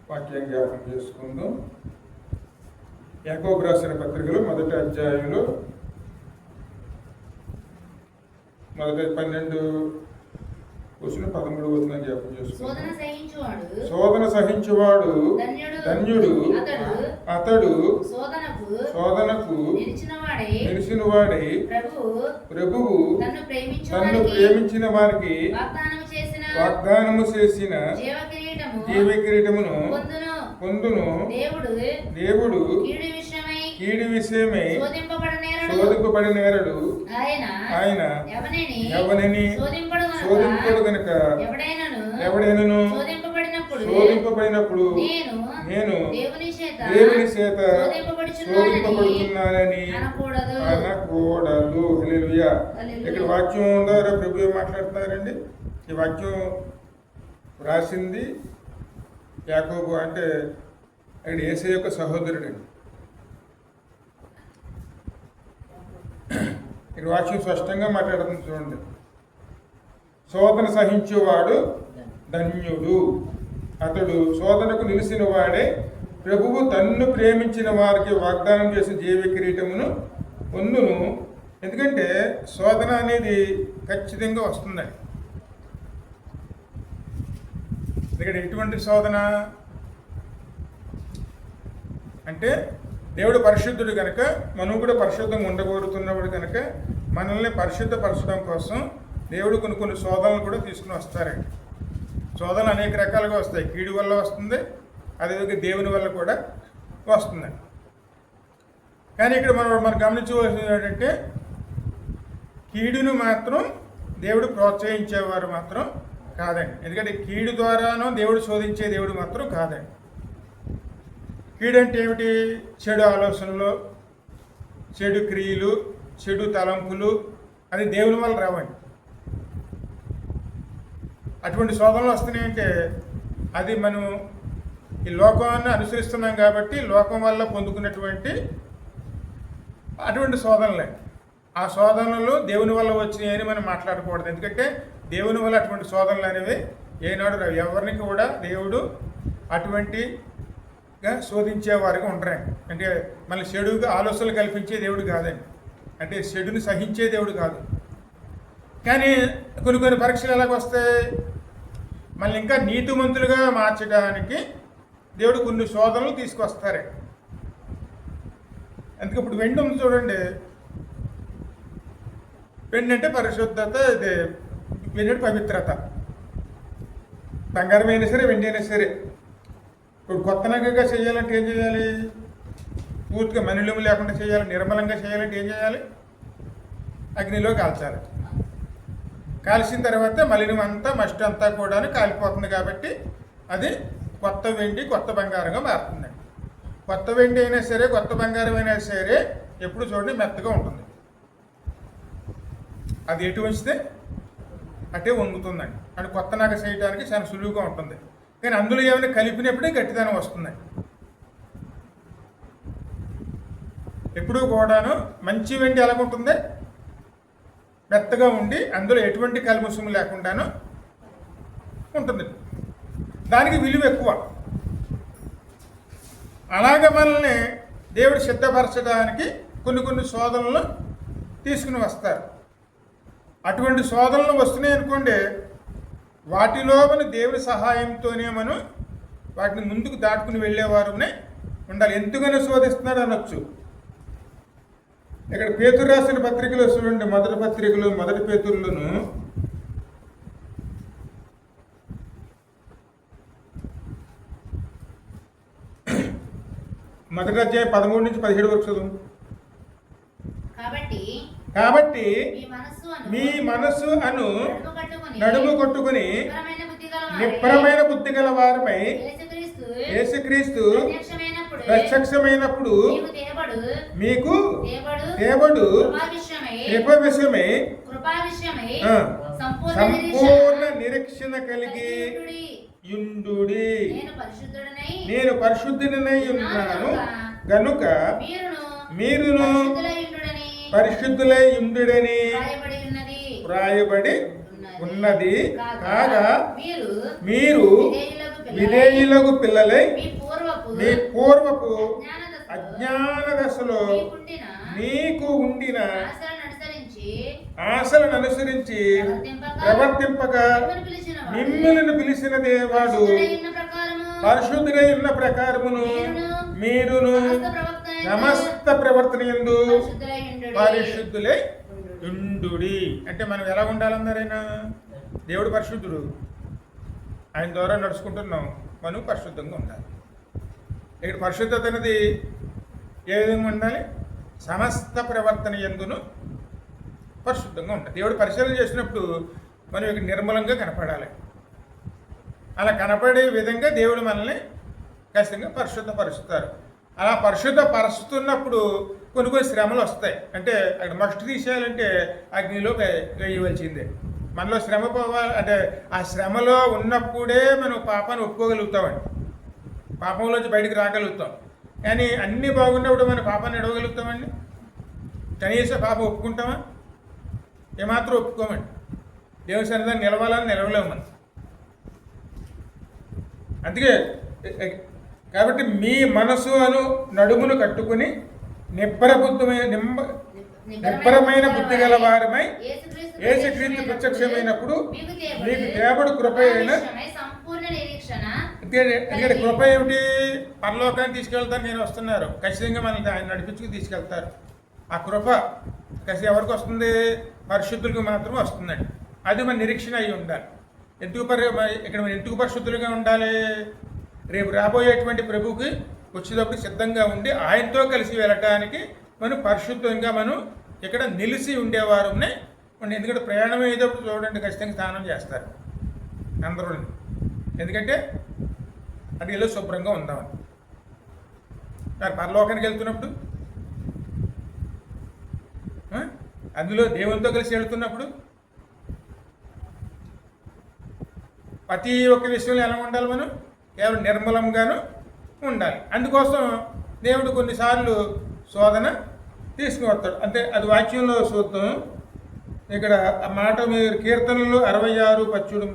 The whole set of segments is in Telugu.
వాక్యం జ్ఞాపకం చేసుకుందాం. యాకోబు రాసిన పత్రికలు మొదటి అధ్యాయంలో మొదటి 12 13 వచనం జ్ఞాపకం చేసుకుందాం. శోధన సహించువాడు ధన్యుడు, అతడు శోధనకు నిలిచిన వాడై ప్రభువు తన్ను ప్రేమించిన వారికి వాగ్దానము చేసిన జీవ కిరీటమును పొందును. దేవుడు కీడు విషయమై శోధింపబడినేరడు, ఆయన ఎవరిని శోధింపడు గనుక ఎవడైనను శోధింపబడినప్పుడు నేను దేవుని చేత శోధింపబడుతున్నానని అనకూడదు. హల్లెలూయా. ఇక్కడ వాక్యం ద్వారా ప్రభు ఏం మాట్లాడుతున్నారండి? ఈ వాక్యం రాసింది యాకోబు, అంటే ఇక్కడ యేసయ్య యొక్క సహోదరుడండి. ఇక్కడ వాక్యం స్పష్టంగా మాట్లాడుతుంది చూడండి. శోధన సహించేవాడు ధన్యుడు, అతడు శోధనకు నిలిచిన వాడే ప్రభువు తన్ను ప్రేమించిన వారికి వాగ్దానం చేసి జీవ కిరీటమును పొందును. ఎందుకంటే శోధన అనేది ఖచ్చితంగా వస్తుందండి. ఇక్కడ ఎటువంటి శోధన అంటే దేవుడు పరిశుద్ధుడు కనుక మనం కూడా పరిశుద్ధంగా ఉండగోరుతున్నవాడు కనుక మనల్ని పరిశుద్ధపరచడం కోసం దేవుడు కొన్ని శోధనలు కూడా తీసుకుని వస్తారండి. శోధనలు అనేక రకాలుగా వస్తాయి. కీడు వల్ల వస్తుంది, అదేవిధంగా దేవుని వల్ల కూడా వస్తుందండి. కానీ ఇక్కడ మనం గమనించవలసింది ఏంటంటే కీడును మాత్రం దేవుడు ప్రోత్సహించేవారు మాత్రం కాదండి. ఎందుకంటే కీడు ద్వారానో దేవుడు శోధించే దేవుడు మాత్రం కాదండి. కీడు అంటే ఏమిటి? చెడు ఆలోచనలు, చెడు క్రియలు, చెడు తలంపులు, అది దేవుని వల్ల రావండి. అటువంటి శోధనలు వస్తున్నాయంటే అది మనం ఈ లోకాన్ని అనుసరిస్తున్నాం కాబట్టి లోకం వల్ల పొందుకున్నటువంటి అటువంటి శోధనలే. ఆ శోధనలు దేవుని వల్ల వచ్చినాయని మనం మాట్లాడకూడదు. ఎందుకంటే దేవుని వల్ల అటువంటి శోధనలు అనేవి ఏనాడు రావు. ఎవరిని కూడా దేవుడు అటువంటిగా శోధించేవారుగా ఉండరండి. అంటే మళ్ళీ చెడుగా ఆలోచనలు కల్పించే దేవుడు కాదండి. అంటే చెడుని సహించే దేవుడు కాదు. కానీ కొన్ని పరీక్షలు ఎలాగ వస్తాయి? మళ్ళీ ఇంకా నీతిమంతులుగా మార్చడానికి దేవుడు కొన్ని శోధనలు తీసుకొస్తారే. అందుకే ఇప్పుడు వెండి ఉంది చూడండి. వెండి అంటే పరిశుద్ధత, ఇది వెండి పవిత్రత. బంగారం అయినా సరే, వెండి అయినా సరే. ఇప్పుడు కొత్త నగగా చేయాలంటే ఏం చేయాలి? పూర్తిగా మలినము లేకుండా చేయాలి, నిర్మలంగా చేయాలంటే ఏం చేయాలి? అగ్నిలో కాల్చాలి. కాల్చిన తర్వాత మలినం అంతా మస్ట్ అంతా కూడా కాలిపోతుంది కాబట్టి అది కొత్త వెండి, కొత్త బంగారంగా మారుతుందండి. కొత్త వెండి అయినా సరే, కొత్త బంగారం అయినా సరే ఎప్పుడు చూడండి మెత్తగా ఉంటుంది. అది ఎటు వంచితే అటే వంగుతుందండి. అంటే కొత్త నగ చేయడానికి చాలా సులువుగా ఉంటుంది. కానీ అందులో ఏమైనా కలిపినప్పుడే గట్టిదనం వస్తుందండి. ఎప్పుడూ కూడాను మంచి వెండి ఎలాగుంటుంది? మెత్తగా ఉండి అందులో ఎటువంటి కల్మషము లేకుండాను ఉంటుంది. దానికి విలువ ఎక్కువ. అలాగే మనల్ని దేవుడు సిద్ధపరచడానికి కొన్ని శోధనలు తీసుకుని వస్తారు. అటువంటి శోధనలు వస్తున్నాయి అనుకోండి, వాటిలో మన దేవుడి సహాయంతోనే మనం వాటిని ముందుకు దాటుకుని వెళ్ళేవారునే ఉండాలి. ఎందుకని శోధిస్తున్నాడు అనొచ్చు. ఇక్కడ పేతురు రాసిన పత్రికలో చూడండి, మొదటి పత్రికలో మొదటి పేతురులను మొదటి అధ్యాయం 13 నుంచి 17 వరకు చదువు. కాబట్టి మీ మనస్సు అను నడుము కొట్టుకుని నిబ్బరమైన బుద్ధి గల వారమై యేసుక్రీస్తు ప్రత్యక్షమైనప్పుడు మీకు దేవుడు కృప విషయమై సంపూర్ణ నిరీక్షణ కలిగి యుండుడి. నేను పరిశుద్ధుడనై ఉన్నాను గనుక మీరును పరిశుద్ధులై యుండుడని వ్రాయబడి ఉన్నది. కాగా మీరు విధేయులకు పిల్లలై మీ పూర్వపు అజ్ఞాన దశలో నీకు ఉండిన ఆశలను అనుసరించి ప్రవర్తింపక మిమ్మల్ని పిలిచిన దేవాడు పరిశుద్ధుడై ఉన్న ప్రకారమును మీరును సమస్త ప్రవర్తన యందు పరిశుద్ధులై ఉండుడి. అంటే మనం ఎలా ఉండాలన్నారైనా? దేవుడు పరిశుద్ధుడు, ఆయన ద్వారా నడుచుకుంటున్నాం, మనం పరిశుద్ధంగా ఉండాలి. ఇక్కడ పరిశుద్ధత అనేది ఏ విధంగా ఉండాలి? సమస్త ప్రవర్తన యందును పరిశుద్ధంగా ఉండాలి. దేవుడు పరిశీలన చేసినప్పుడు మనం ఇక్కడ నిర్మలంగా కనపడాలి. అలా కనపడే విధంగా దేవుడు మనల్ని ఖచ్చితంగా పరిశుద్ధపరుస్తారు. అలా పరిశుద్ధపరుస్తున్నప్పుడు కొన్ని కొన్ని శ్రమలు వస్తాయి. అంటే అక్కడ మస్ట్ తీసేయాలంటే అగ్నిలో వేయవలసిందే. మనలో శ్రమ పోవాలి అంటే ఆ శ్రమలో ఉన్నప్పుడే మనం పాపాన్ని ఒప్పుకోగలుగుతామండి, పాపంలోంచి బయటికి రాగలుగుతాం. కానీ అన్నీ బాగున్నప్పుడు మనం పాపాన్ని ఎడవగలుగుతామండి? కనీసం పాపం ఒప్పుకుంటామా? ఏమాత్రం ఒప్పుకోమండి. దేవుని సన్నిధానం నిలవాలని నిలవలేము మనం. అందుకే కాబట్టి మీ మనసు అను నడుమును కట్టుకుని నిబ్బరమైన బుద్ధి గల వారమై యేసుక్రీస్తు ప్రత్యక్షమైనప్పుడు మీకు దేవుడు కృప అయిన ఇక్కడ కృప ఏమిటి? పరలోకాన్ని తీసుకెళ్తాను నేను వస్తున్నారు, ఖచ్చితంగా మనల్ని ఆయన నడిపించుకు తీసుకెళ్తారు. ఆ కృప ఖచ్చితంగా ఎవరికి వస్తుంది? పరిశుద్ధులకు మాత్రమే వస్తుందండి. అది మన నిరీక్షణ అయి ఉండాలి. ఇక్కడ మనం ఎందుకు పరిశుద్ధులుగా ఉండాలి? రేపు రాబోయేటువంటి ప్రభువుకి వచ్చేటప్పుడు సిద్ధంగా ఉండి ఆయనతో కలిసి వెళ్ళటానికి మనం పరిశుద్ధంగా మనం ఇక్కడ నిలిచి ఉండేవారునే. ఎందుకంటే ప్రయాణం అయ్యేటప్పుడు చూడండి ఖచ్చితంగా స్నానం చేస్తారు అందరూ. ఎందుకంటే అది ఇలా శుభ్రంగా ఉందామని. మరి పరలోకానికి వెళ్తున్నప్పుడు, అందులో దేవునితో కలిసి వెళ్తున్నప్పుడు ప్రతి ఒక్క విషయంలో ఎలా ఉండాలి? మనం కేవలం నిర్మలంగాను ఉండాలి. అందుకోసం దేవుడు కొన్నిసార్లు శోధన తీసుకువస్తాడు. అంటే అది వాక్యంలో చూద్దాం. ఇక్కడ ఆ మాట మీరు కీర్తనలు 66:10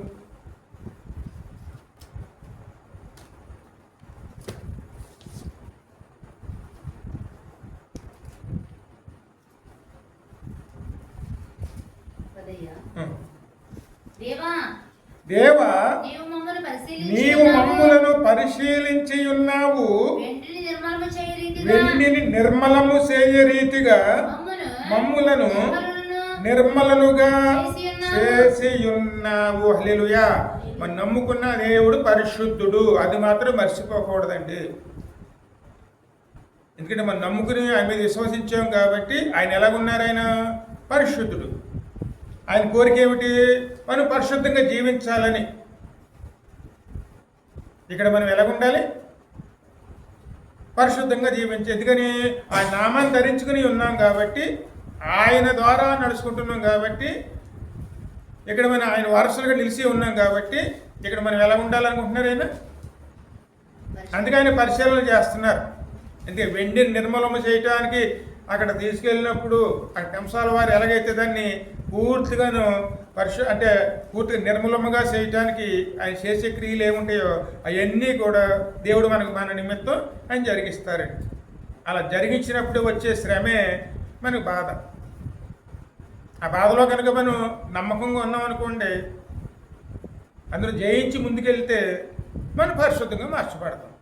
దేవా నీవు మమ్ములను పరిశీలించి ఉన్నావు, వెండిని నిర్మలము చేయ రీతిగా మమ్ములను నిర్మలనుగా చేసి ఉన్నావు. హల్లెలూయా. మనం నమ్ముకున్న దేవుడు పరిశుద్ధుడు, అది మాత్రం మర్చిపోకూడదండి. ఎందుకంటే మనం నమ్ముకుని ఆయన మీద విశ్వసించాం కాబట్టి ఆయన ఎలాగున్నారు? ఆయన పరిశుద్ధుడు. ఆయన కోరిక ఏమిటి? మనం పరిశుద్ధంగా జీవించాలని. ఇక్కడ మనం ఎలాగుండాలి? పరిశుద్ధంగా జీవించి. ఎందుకని? ఆయన నామాన్ని ధరించుకుని ఉన్నాం కాబట్టి, ఆయన ద్వారా నడుచుకుంటున్నాం కాబట్టి, ఇక్కడ మనం ఆయన వారసులుగా నిలిచి ఉన్నాం కాబట్టి, ఇక్కడ మనం ఎలా ఉండాలనుకుంటున్నారు ఆయన? అందుకే ఆయన పరిశీలన చేస్తున్నారు. అంటే వెండిని నిర్మలము చేయటానికి అక్కడ తీసుకెళ్ళినప్పుడు ఆ కంసాల వారు ఎలాగైతే దాన్ని పూర్తిగాను అంటే పూర్తిగా నిర్మలముగా చేయటానికి ఆయన చేసే క్రియలు ఏముంటాయో అవన్నీ కూడా దేవుడు మన నిమిత్తం ఆయన జరిగిస్తారండి. అలా జరిగించినప్పుడు వచ్చే శ్రమే మనకు బాధ. ఆ బాధలో కనుక మనం నమ్మకంగా ఉన్నాం అనుకోండి, అందులో జయించి ముందుకెళ్తే మనం పరిశుద్ధంగా మార్చబడతాం.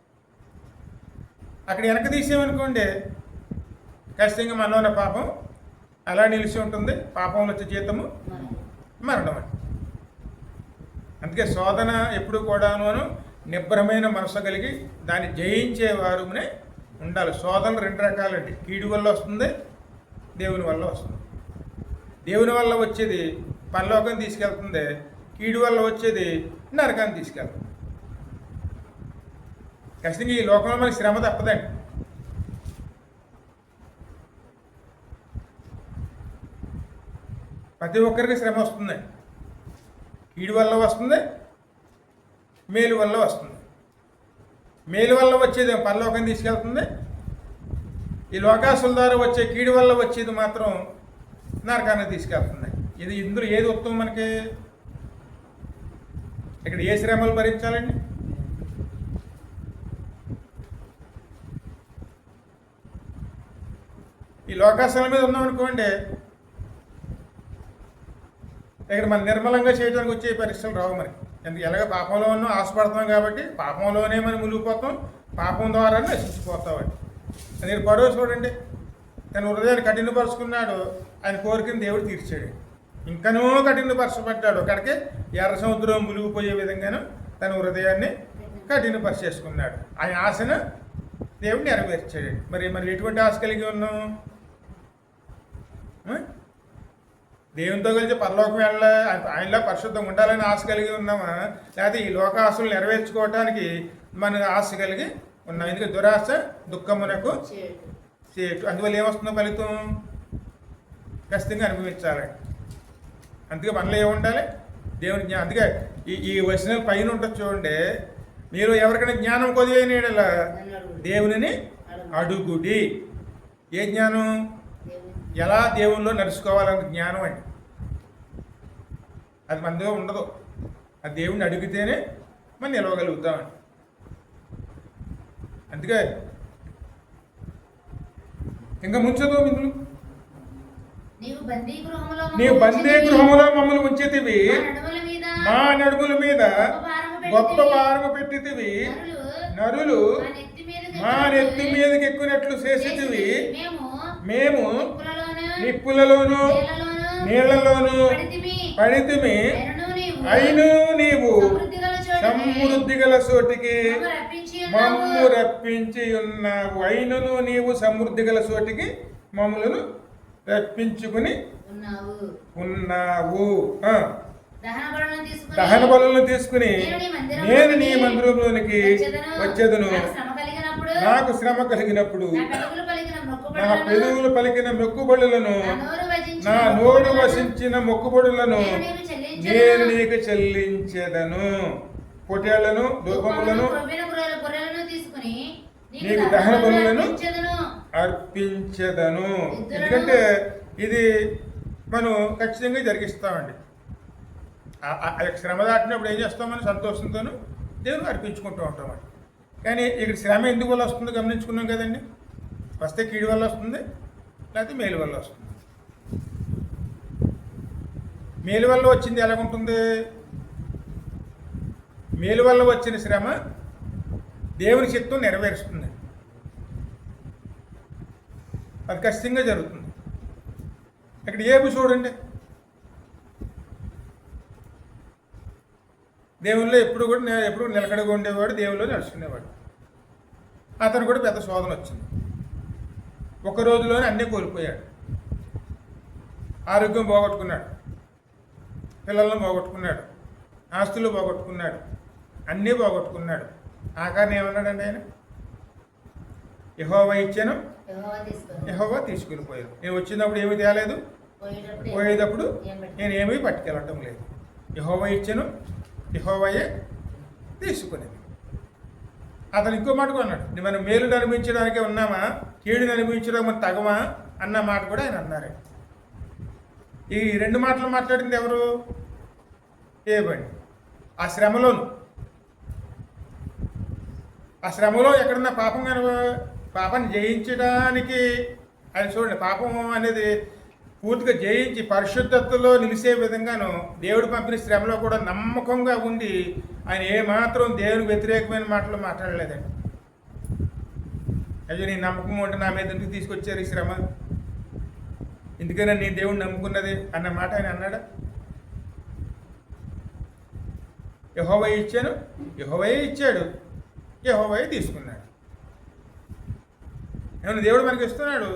అక్కడ వెనక తీసేమనుకోండి, ఖచ్చితంగా మనలో ఉన్న పాపం అలా నిలిచి ఉంటుంది. పాపం వచ్చే జీతము మరణం అని. అందుకే శోధన ఎప్పుడు కూడాను నిబ్బరమైన మనసు కలిగి దాన్ని జయించేవారునే ఉండాలి. శోధనలు 2 రకాలండి. కీడు వల్ల వస్తుంది, దేవుని వల్ల వస్తుంది. దేవుని వల్ల వచ్చేది పరలోకం తీసుకెళ్తుంది, కీడు వల్ల వచ్చేది నరకాన్ని తీసుకెళ్తుంది. ఖచ్చితంగా ఈ లోకంలో మనకి శ్రమ తప్పదండి. ప్రతి ఒక్కరికి శ్రమ వస్తుంది. కీడు వల్ల వస్తుంది, మేలు వల్ల వస్తుంది. మేలు వల్ల వచ్చేది పరలోకం తీసుకెళ్తుంది. ఈ లోకాసుల ద్వారా వచ్చే కీడు వల్ల వచ్చేది మాత్రం నరకాన్ని తీసుకెళ్తుంది. ఇందులో ఏది ఉత్తమం మనకి? ఇక్కడ ఏ శ్రమలు భరించాలండి? ఈ లోకాసనం మీద ఉన్నాం అనుకోండి, ఇక్కడ మనం నిర్మలంగా చేయడానికి వచ్చే పరీక్షలు రావు మనకి. ఎందుకు ఎలాగ పాపంలో ఉన్నాం, ఆశపడతాం కాబట్టి పాపంలోనే మనం మునిగిపోతాం, పాపం ద్వారా నశించిపోతామండి. మీరు పరో చూడండి, తన హృదయాన్ని కఠినపరుచుకున్నాడు, ఆయన కోరికను దేవుడు తీర్చాడు. ఇంకనూ కఠినపరచబడ్డాడు, అక్కడికి ఎర్ర సముద్రం మునిగిపోయే విధంగాను తన హృదయాన్ని కఠినపరిచేసుకున్నాడు. ఆయన ఆశను దేవుడు నెరవేర్చాడు. మరి ఎటువంటి ఆశ కలిగి ఉన్నాం? దేవునితో కలిసి పరలోకం వెళ్ళాలి, ఆయనలో పరిశుద్ధంగా ఉండాలని ఆశ కలిగి ఉన్నామా, లేకపోతే ఈ లోక ఆశలు నెరవేర్చుకోవడానికి మన ఆశ కలిగి ఉన్నాం? ఎందుకంటే దురాశ దుఃఖమునకు చేటు. అందువల్ల ఏమొస్తుందో ఫలితం ఖచ్చితంగా అనుభవించాలి. అందుకే మనలో ఏముండాలి? దేవుని జ్ఞానం. అందుకే ఈ వచనాలు పైన ఉంటుంది చూడండి, మీరు ఎవరికైనా జ్ఞానం కొద్దిగా దేవునిని అడుగుడి. ఏ జ్ఞానం? ఎలా దేవుల్లో నడుచుకోవాలన్న జ్ఞానం అండి. అది మనతో ఉండదు. అది దేవుణ్ణి అడిగితేనే మనం నిలవగలుగుతామండి. అందుకే ఇంకా ముంచదు మిత్రులు, నీవు బందీ గృహములో మమ్మల్ని ఉంచితివి, మా నడుముల మీద గొప్ప భారము పెట్టితివి, నరులు మా నెత్తి మీదకి ఎక్కునట్లు చేసితివి, మేము నిప్పులలోను నీళ్లలోను పడితిమి, అయిను నీవు సమృద్ధి గల చోటికి మమ్ము రప్పించి ఉన్నావు. అయినను నీవు సమృద్ధి గల చోటికి మమ్మలను రప్పించుకుని ఉన్నావు. దహన బలులను తీసుకుని నేను నీ మందిరంలోనికి వచ్చేదను. నాకు శ్రమ కలిగినప్పుడు నా పెదవులు పలికిన మొక్కుబడులను, నా నోరు వసించిన మొక్కుబడులను నేను నీకు చెల్లించేదను. పొటేళ్లను ధూపములను నీకు దహన బలులను అర్పించేదను. ఎందుకంటే ఇది మనం ఖచ్చితంగా జరిగిస్తామండి. శ్రమ దాటినప్పుడు ఏం చేస్తామని సంతోషంతోనూ దేవుని అర్పించుకుంటూ ఉంటామండి. కానీ ఇక్కడ శ్రమ ఎందుకు వల్ల వస్తుందో గమనించుకున్నాం కదండి. వస్తే కీడు వల్ల వస్తుంది, లేకపోతే మేలు వల్ల వస్తుంది. మేలు వల్ల వచ్చింది ఎలాగుంటుంది? మేలు వల్ల వచ్చిన శ్రమ దేవుని చిత్తం నెరవేరుస్తుంది. అది ఖచ్చితంగా జరుగుతుంది. ఇక్కడ ఏబు చూడండి, దేవుల్లో ఎప్పుడు నిలకడగా ఉండేవాడు, దేవుల్లో నడుచుకునేవాడు. అతను కూడా పెద్ద శోధన వచ్చింది. ఒక రోజులోనే అన్నీ కోల్పోయాడు. ఆరోగ్యం పోగొట్టుకున్నాడు, పిల్లలను పోగొట్టుకున్నాడు, ఆస్తులు పోగొట్టుకున్నాడు, అన్నీ పోగొట్టుకున్నాడు. ఆఖరిని ఏమన్నాడండి ఆయన? యెహోవా ఇచ్చాను, యెహోవా తీసుకుని పోయాను. నేను వచ్చినప్పుడు ఏమీ తేలేదు, పోయేటప్పుడు నేను ఏమీ పట్టుకెళ్ళటం లేదు. యెహోవా ఇచ్చాను, యెహోవాయే తీసుకునేది. అతను ఇంకో మాట కూడా అన్నాడు, మనం మేలుని అనుభవించడానికే ఉన్నామా, కీడుని అనుభవించడానికి మనం తగమా అన్న మాట కూడా ఆయన అన్నారు. ఈ రెండు మాటలు మాట్లాడింది ఎవరు? ఏబండి. ఆ శ్రమలో ఎక్కడన్నా పాపం పాపాన్ని జయించడానికి ఆయన చూడండి, పాపం అనేది పూర్తిగా జయించి పరిశుద్ధతలో నిలిసే విధంగాను దేవుడు పంపిన శ్రమలో కూడా నమ్మకంగా ఉండి ఆయన ఏమాత్రం దేవునికి వ్యతిరేకమైన మాటలు మాట్లాడలేదండి. అయ్యో నీ నమ్మకం ఉంటే నా మీద ఎందుకు తీసుకొచ్చారు ఈ శ్రమ, ఎందుకైనా నీ దేవుడిని నమ్ముకున్నది అన్న మాట ఆయన అన్నాడా? యెహోవా ఇచ్చాను, యెహోవాయే ఇచ్చాడు, యెహోవాయే తీసుకున్నాడు. ఏమన్నా దేవుడు మనకి ఇస్తున్నాడు,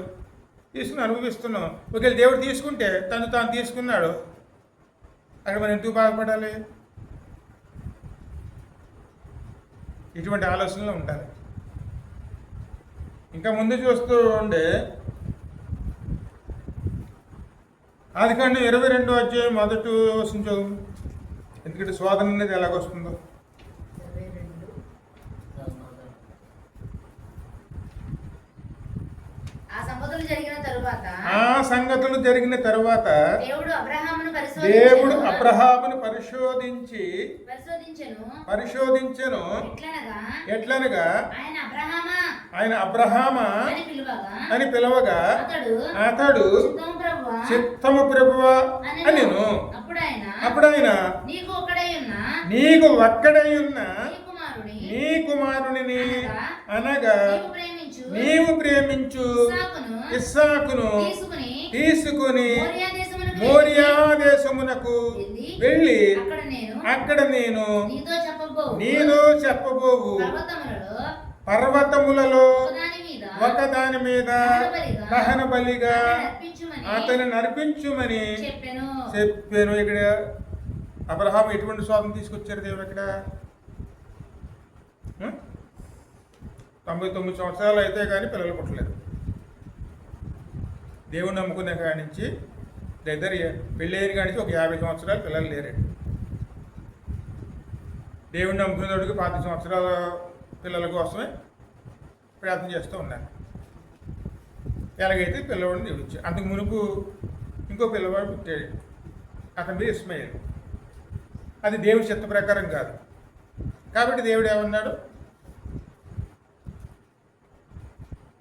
తీసుకుని అనుభవిస్తున్నాం. ఒకవేళ దేవుడు తీసుకుంటే తాను తీసుకున్నాడు, అక్కడ మనం ఎందుకు బాధపడాలి? ఇటువంటి ఆలోచనలు ఉండాలి. ఇంకా ముందు చూస్తూ ఉండే ఆదికాండం 22వ అధ్యాయం 1వ వచనం చదువు. ఎందుకంటే శోధన అనేది ఎలాగొస్తుందో. ఆ సంగతులు జరిగిన తరువాత దేవుడు అబ్రహామును పరిశోధించెను. ఎట్లనగా ఆయన అబ్రహామా అని పిలువగా అని పిలవగా అతడు చిత్తము ప్రభువా చిత్తము ప్రభువా అనెను. అప్పుడు ఆయన నీకు ఒక్కడై ఉన్న నీ కుమారుని అనగా నీవు ప్రేమించు ఇస్సాకును తీసుకుని మోరియా దేశమునకు వెళ్ళి అక్కడ నేను నీతో చెప్పబోవు పర్వతములలో ఒకదాని మీద దహన బలిగా అతను నర్పించుమని చెప్పాను. ఇక్కడ అబ్రహాం ఎటువంటి స్వాతం తీసుకొచ్చారు దేవుడు? ఇక్కడ 99 సంవత్సరాలు అయితే కానీ పిల్లలు పుట్టలేదు. దేవుని నమ్ముకునే కాడి నుంచి దగ్గర పెళ్ళైన కాడి నుంచి ఒక 50 సంవత్సరాలు పిల్లలు లేరండి. దేవుని నమ్ముకునేవాడికి 10 సంవత్సరాల పిల్లల కోసమే ప్రయత్నం చేస్తూ ఉన్నారు. ఎలాగైతే పిల్లవాడిని దేవుడు ఇచ్చాడు. అంతకు మునుపు ఇంకో పిల్లవాడు పుట్టాడు, అతని పేరు ఇస్మాయిల్. అది దేవుడి చిత్త ప్రకారం కాదు. కాబట్టి దేవుడు ఏమన్నాడు?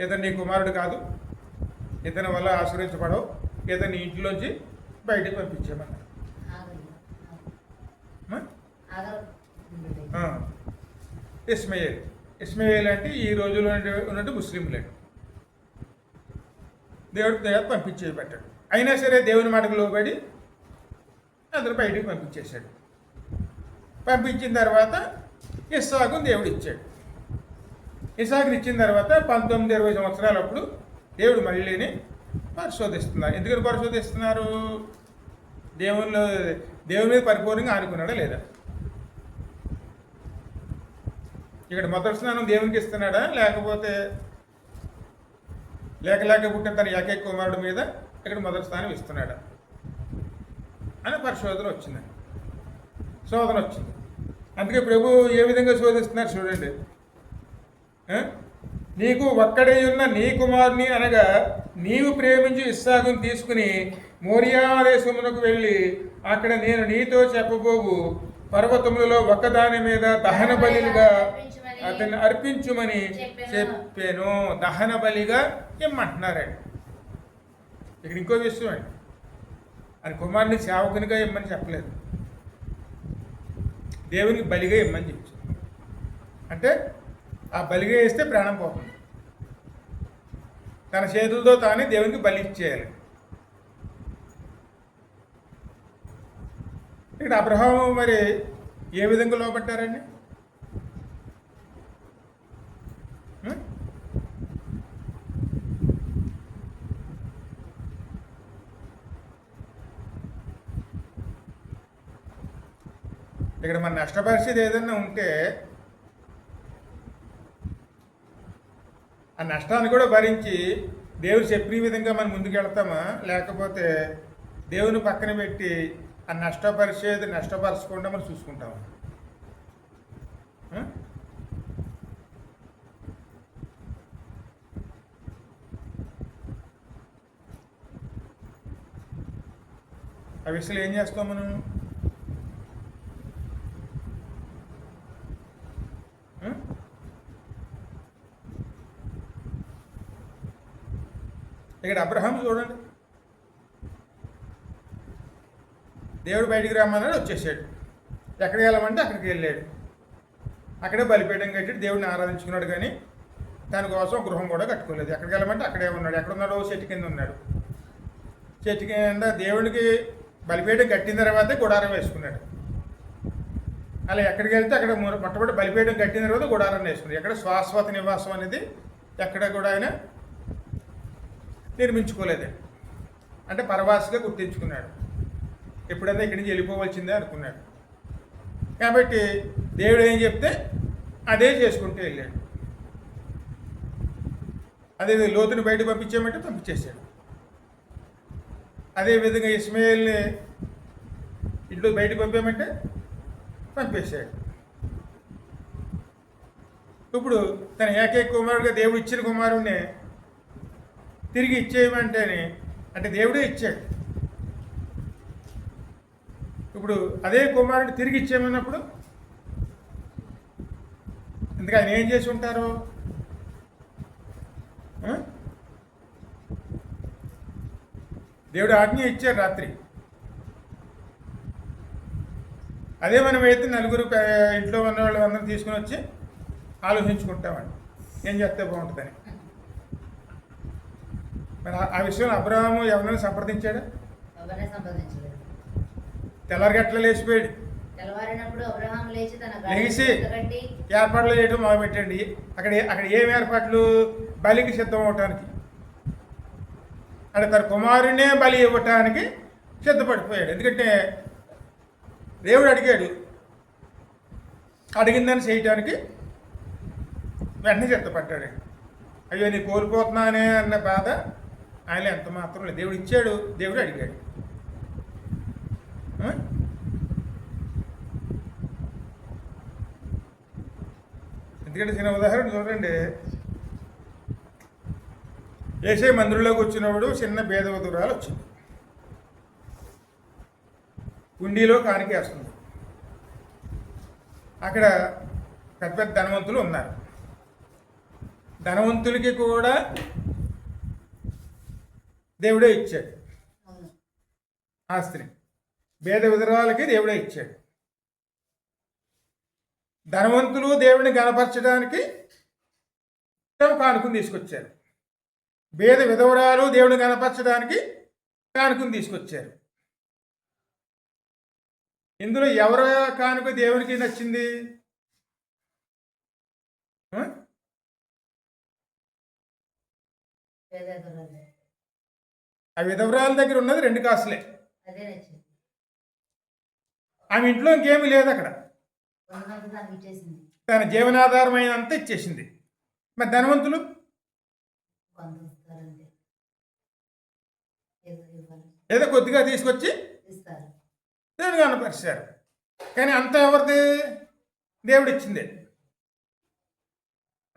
ఇతను నీ కుమారుడు కాదు, ఇతని వల్ల ఆశ్రయించబడవు, ఇతని ఇంట్లోంచి బయటికి పంపించామన్నాడు. ఇస్మాయిల్ అంటే ఈ రోజుల్లో ఉన్నట్టు ముస్లింలే. దేవుడు దగ్గర పంపించేయబట్టాడు. అయినా సరే దేవుని మాటకు లోబడి అతను బయటికి పంపించేశాడు. పంపించిన తర్వాత ఇస్సాకును దేవుడు ఇచ్చాడు. ఇస్సాకుని ఇచ్చిన తర్వాత 19-20 సంవత్సరాలప్పుడు దేవుడు మళ్ళీని పరిశోధిస్తున్నారు. ఎందుకని పరిశోధిస్తున్నారు? దేవుని మీద పరిపూర్ణంగా ఆనుకున్నాడా లేదా? ఇక్కడ మొదటి స్నానం దేవునికి ఇస్తున్నాడా, లేకపోతే లేక పుట్టిన తన ఏకైక కుమారుడు మీద ఇక్కడ మొదటి స్థానం ఇస్తున్నాడా అని పరిశోధన వచ్చిందండి. శోధన వచ్చింది. అందుకే ప్రభు ఏ విధంగా శోధిస్తున్నారు చూడండి. నీకు ఒక్కడే ఉన్న నీ కుమారుని అనగా నీవు ప్రేమించి ఇస్సాకును తీసుకుని మోరియా దేశమునకు వెళ్ళి అక్కడ నేను నీతో చెప్పబోవు పర్వతములలో ఒకదాని మీద దహన బలిగా అతన్ని అర్పించుమని చెప్పాను. దహన బలిగా ఇమ్మంటున్నారండి. ఇక్కడ ఇంకో విషయం అండి, అని కుమారుని సేవకునిగా ఇమ్మని చెప్పలేదు, దేవునికి బలిగా ఇమ్మని చెప్పు. అంటే ఆ బలిగా వేస్తే ప్రాణం పోతుంది. తన చేతులతో తానే దేవునికి బలి ఇచ్చేయాలి. ఇక్కడ అబ్రహాము మరి ఏ విధంగా లోపట్టారండి? ఇక్కడ మన నష్టపరిస్థితి ఏదైనా ఉంటే ఆ నష్టాన్ని కూడా భరించి దేవుడు చెప్పిన విధంగా మనం ముందుకు వెళ్తామా, లేకపోతే దేవుని పక్కన పెట్టి ఆ నష్టపరిచేది నష్టపరచకుండా మనం చూసుకుంటామా? ఆ విషయాలు ఏం చేస్తాం మనం? ఇక్కడ అబ్రహాం చూడండి, దేవుడు బయటికి రమ్మన్నాడు, వచ్చేసాడు. ఎక్కడికి వెళ్ళమంటే అక్కడికి వెళ్ళాడు. అక్కడే బలిపీఠం కట్టి దేవుడిని ఆరాధించుకున్నాడు. కానీ దానికోసం గృహం కూడా కట్టుకోలేదు. ఎక్కడికి వెళ్ళమంటే అక్కడే ఉన్నాడు. ఎక్కడున్నాడు? చెట్టు కింద ఉన్నాడు. చెట్టు కింద దేవుడికి బలిపీఠం కట్టిన తర్వాతే గుడారం వేసుకున్నాడు. అలా ఎక్కడికి వెళ్తే అక్కడ మొట్టమొదటి బలిపీఠం కట్టిన తర్వాత గుడారం వేసుకున్నాడు. ఎక్కడ శాశ్వత నివాసం అనేది ఎక్కడ కూడా ఆయన నిర్మించుకోలేదు. అంటే పరవాసిగా గుర్తించుకున్నాడు. ఎప్పుడైనా ఇక్కడి నుంచి వెళ్ళిపోవలసిందే అనుకున్నాడు. కాబట్టి దేవుడు ఏం చెప్తే అదే చేసుకుంటూ వెళ్ళాడు. అదే లోతుని బయట పంపించామంటే పంపించేశాడు. అదేవిధంగా ఇస్మాయిల్ని ఇంట్లో బయటకు పంపామంటే పంపేశాడు. ఇప్పుడు తన ఏకైక కుమారుడుగా దేవుడు ఇచ్చిన కుమారుడిని తిరిగి ఇచ్చేయమంటేనే అంటే దేవుడే ఇచ్చాడు. ఇప్పుడు అదే కుమారుడు తిరిగి ఇచ్చేయమన్నప్పుడు ఎందుకు ఆయన ఏం చేసి ఉంటారు? ఆ? దేవుడు ఆజ్ఞ ఇచ్చారు రాత్రి. అదే మనమైతే నలుగురు ఇంట్లో ఉన్న వాళ్ళు అందరం తీసుకుని వచ్చి ఆలోచించుకుంటామండి ఏం చేస్తే బాగుంటుందని. మరి ఆ విషయంలో అబ్రహాము ఎవరైనా సంప్రదించాడా? ఎవరిని సంపాదించలేదు. తెల్లారిగట్ల లేచిపోయాడు. తెల్లవారినప్పుడు అబ్రహాం లేచి తన లేచి గాడిద కట్టి ఏర్పాట్లు చేయడం మొదలుపెట్టండి. అక్కడ ఏం ఏర్పాట్లు? బలికి సిద్ధం అవటానికి, అంటే తన కుమారునే బలి ఇవ్వటానికి సిద్ధపడిపోయాడు. ఎందుకంటే దేవుడు అడిగాడు, అడిగిందని చేయటానికి వెంటనే సిద్ధపడ్డాడు. అయ్యో నీ కోల్పోతున్నానే అన్న బాధ ఆయన ఎంత మాత్రం లేదు. దేవుడు ఇచ్చాడు, దేవుడు అడిగాడు. ఆ? ఎందుకంటే చిన్న ఉదాహరణ చూడండి. యేసయ్య మందిరంలోకి వచ్చినప్పుడు చిన్న భేదవతురాలు వచ్చింది. కుండీలో కానికేస్తుంది. అక్కడ పెద్ద పెద్ద ధనవంతులు ఉన్నారు. ధనవంతులకి కూడా దేవుడే ఇచ్చాడు అవును. ఆస్తిని. భేద విధురాలకి దేవుడే ఇచ్చాడు. ధనవంతులు దేవుడిని గణపరచడానికి కానుకని తీసుకొచ్చారు. భేద విధవరాలు దేవుడిని గణపరచడానికి కానుకని తీసుకొచ్చారు. ఇందులో ఎవరి కానుక దేవునికి నచ్చింది? ఆ? పేదరికరాలు. ఆ విధవరాల దగ్గర ఉన్నది 2 కాసులే. అదే నచ్చింది. ఆమె ఇంట్లో ఇంకేమీ లేదు. అక్కడ ఉన్నదంతా దానికి ఇచ్చేసింది. తన జీవనాధారమైనంత ఇచ్చేసింది. మరి ధనవంతులు కొంత ఇస్తారంటే ఏదో ఇవ్వాలి, ఏదో కొద్దిగా తీసుకొచ్చి ఇస్తారు. దేవుడు కనపరిచారు. కానీ అంతా ఎవరిది? దేవుడిచ్చిందే.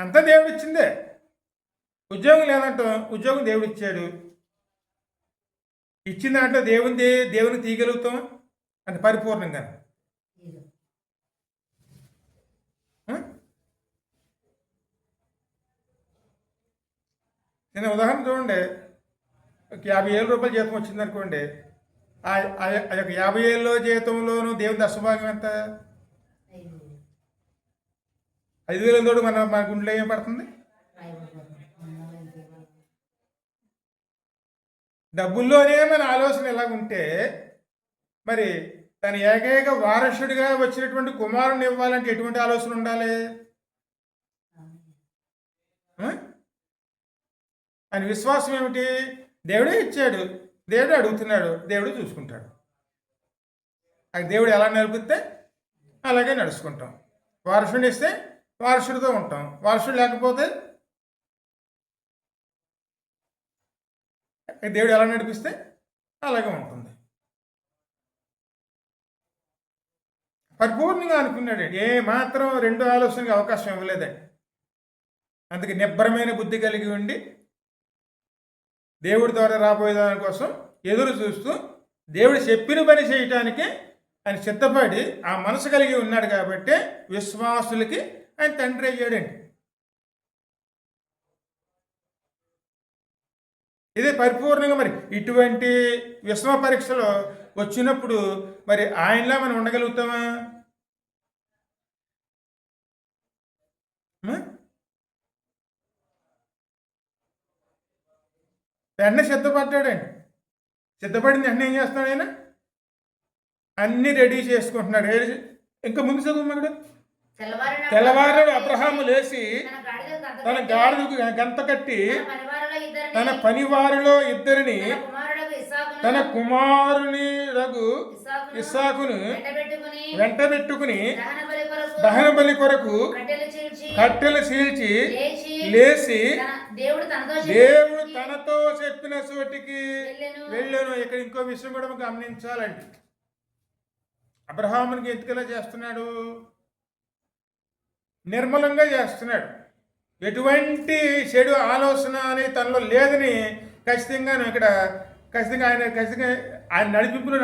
అంతా దేవుడిచ్చిందే. ఉద్యోగం లేదంటాం, ఉద్యోగం దేవుడిచ్చాడు. ఇచ్చిన దాంట్లో దేవుని తీయగలుగుతాం అంటే పరిపూర్ణంగా. ఇదో. నేను ఉదాహరణ చూడండి. ఒక 50,000 రూపాయల జీతం వచ్చింది అనుకోండి. ఆ యొక్క 50,000 జీతంలోనూ దేవుని దశభాగం ఎంత? 5,000. 5,000 తోడు మన గుండెలో ఏం పడుతుంది? డబ్బుల్లోనే మన ఆలోచన ఎలాగుంటే మరి తన ఏకైక వారసుడిగా వచ్చినటువంటి కుమారుని ఇవ్వాలంటే ఎటువంటి ఆలోచన ఉండాలి? ఆయన విశ్వాసం ఏమిటి? దేవుడే ఇచ్చాడు, దేవుడు అడుగుతున్నాడు, దేవుడు చూసుకుంటాడు. అది దేవుడు ఎలా నడిపితే అలాగే నడుచుకుంటాం. వారసుడిని ఇస్తే వారసుడితో ఉంటాం. వారసుడు లేకపోతే దేవుడు ఎలా నడిపిస్తే అలాగే ఉంటుంది. పరిపూర్ణంగా అనుకున్నాడండి. ఏ మాత్రం 2 ఆలోచనకి అవకాశం ఇవ్వలేదండి. అందుకే నిబ్బరమైన బుద్ధి కలిగి ఉండి దేవుడి ద్వారా రాబోయే దాని కోసం ఎదురు చూస్తూ దేవుడు చెప్పిన పని చేయటానికి ఆయన సిద్ధపడి ఆ మనసు కలిగి ఉన్నాడు. కాబట్టి విశ్వాసులకి ఆయన తండ్రి అయ్యాడండి. ఇదే పరిపూర్ణంగా. మరి ఇటువంటి విశ్వ పరీక్షలో వచ్చినప్పుడు మరి ఆయనలా మనం ఉండగలుగుతామా? వెంటనే సిద్ధపడ్డాడండి. సిద్ధపడింది వెంటనే ఏం చేస్తున్నాడు ఆయన? అన్నీ రెడీ చేసుకుంటున్నాడు. ఇంకా ముందు చదువు మగడు. తెల్లవారు అబ్రహాము లేచి తన గాడిదకు గంత కట్టి తన పనివారిలో ఇద్దరిని తన కుమారుని రగు ఇస్సాకును వెంటబెట్టుకుని దహన బలి కొరకు కట్టెలు చీల్చి లేచి దేవుడు తనతో చెప్పిన చోటికి వెళ్ళాను. ఇక్కడ ఇంకో విషయం కూడా మనం గమనించాలండి. అబ్రహామునికి ఎందుకలా చేస్తున్నాడు? నిర్మలంగా చేస్తున్నాడు. ఎటువంటి చెడు ఆలోచన అని తనలో లేదని ఖచ్చితంగా ఆయన నడిపింపును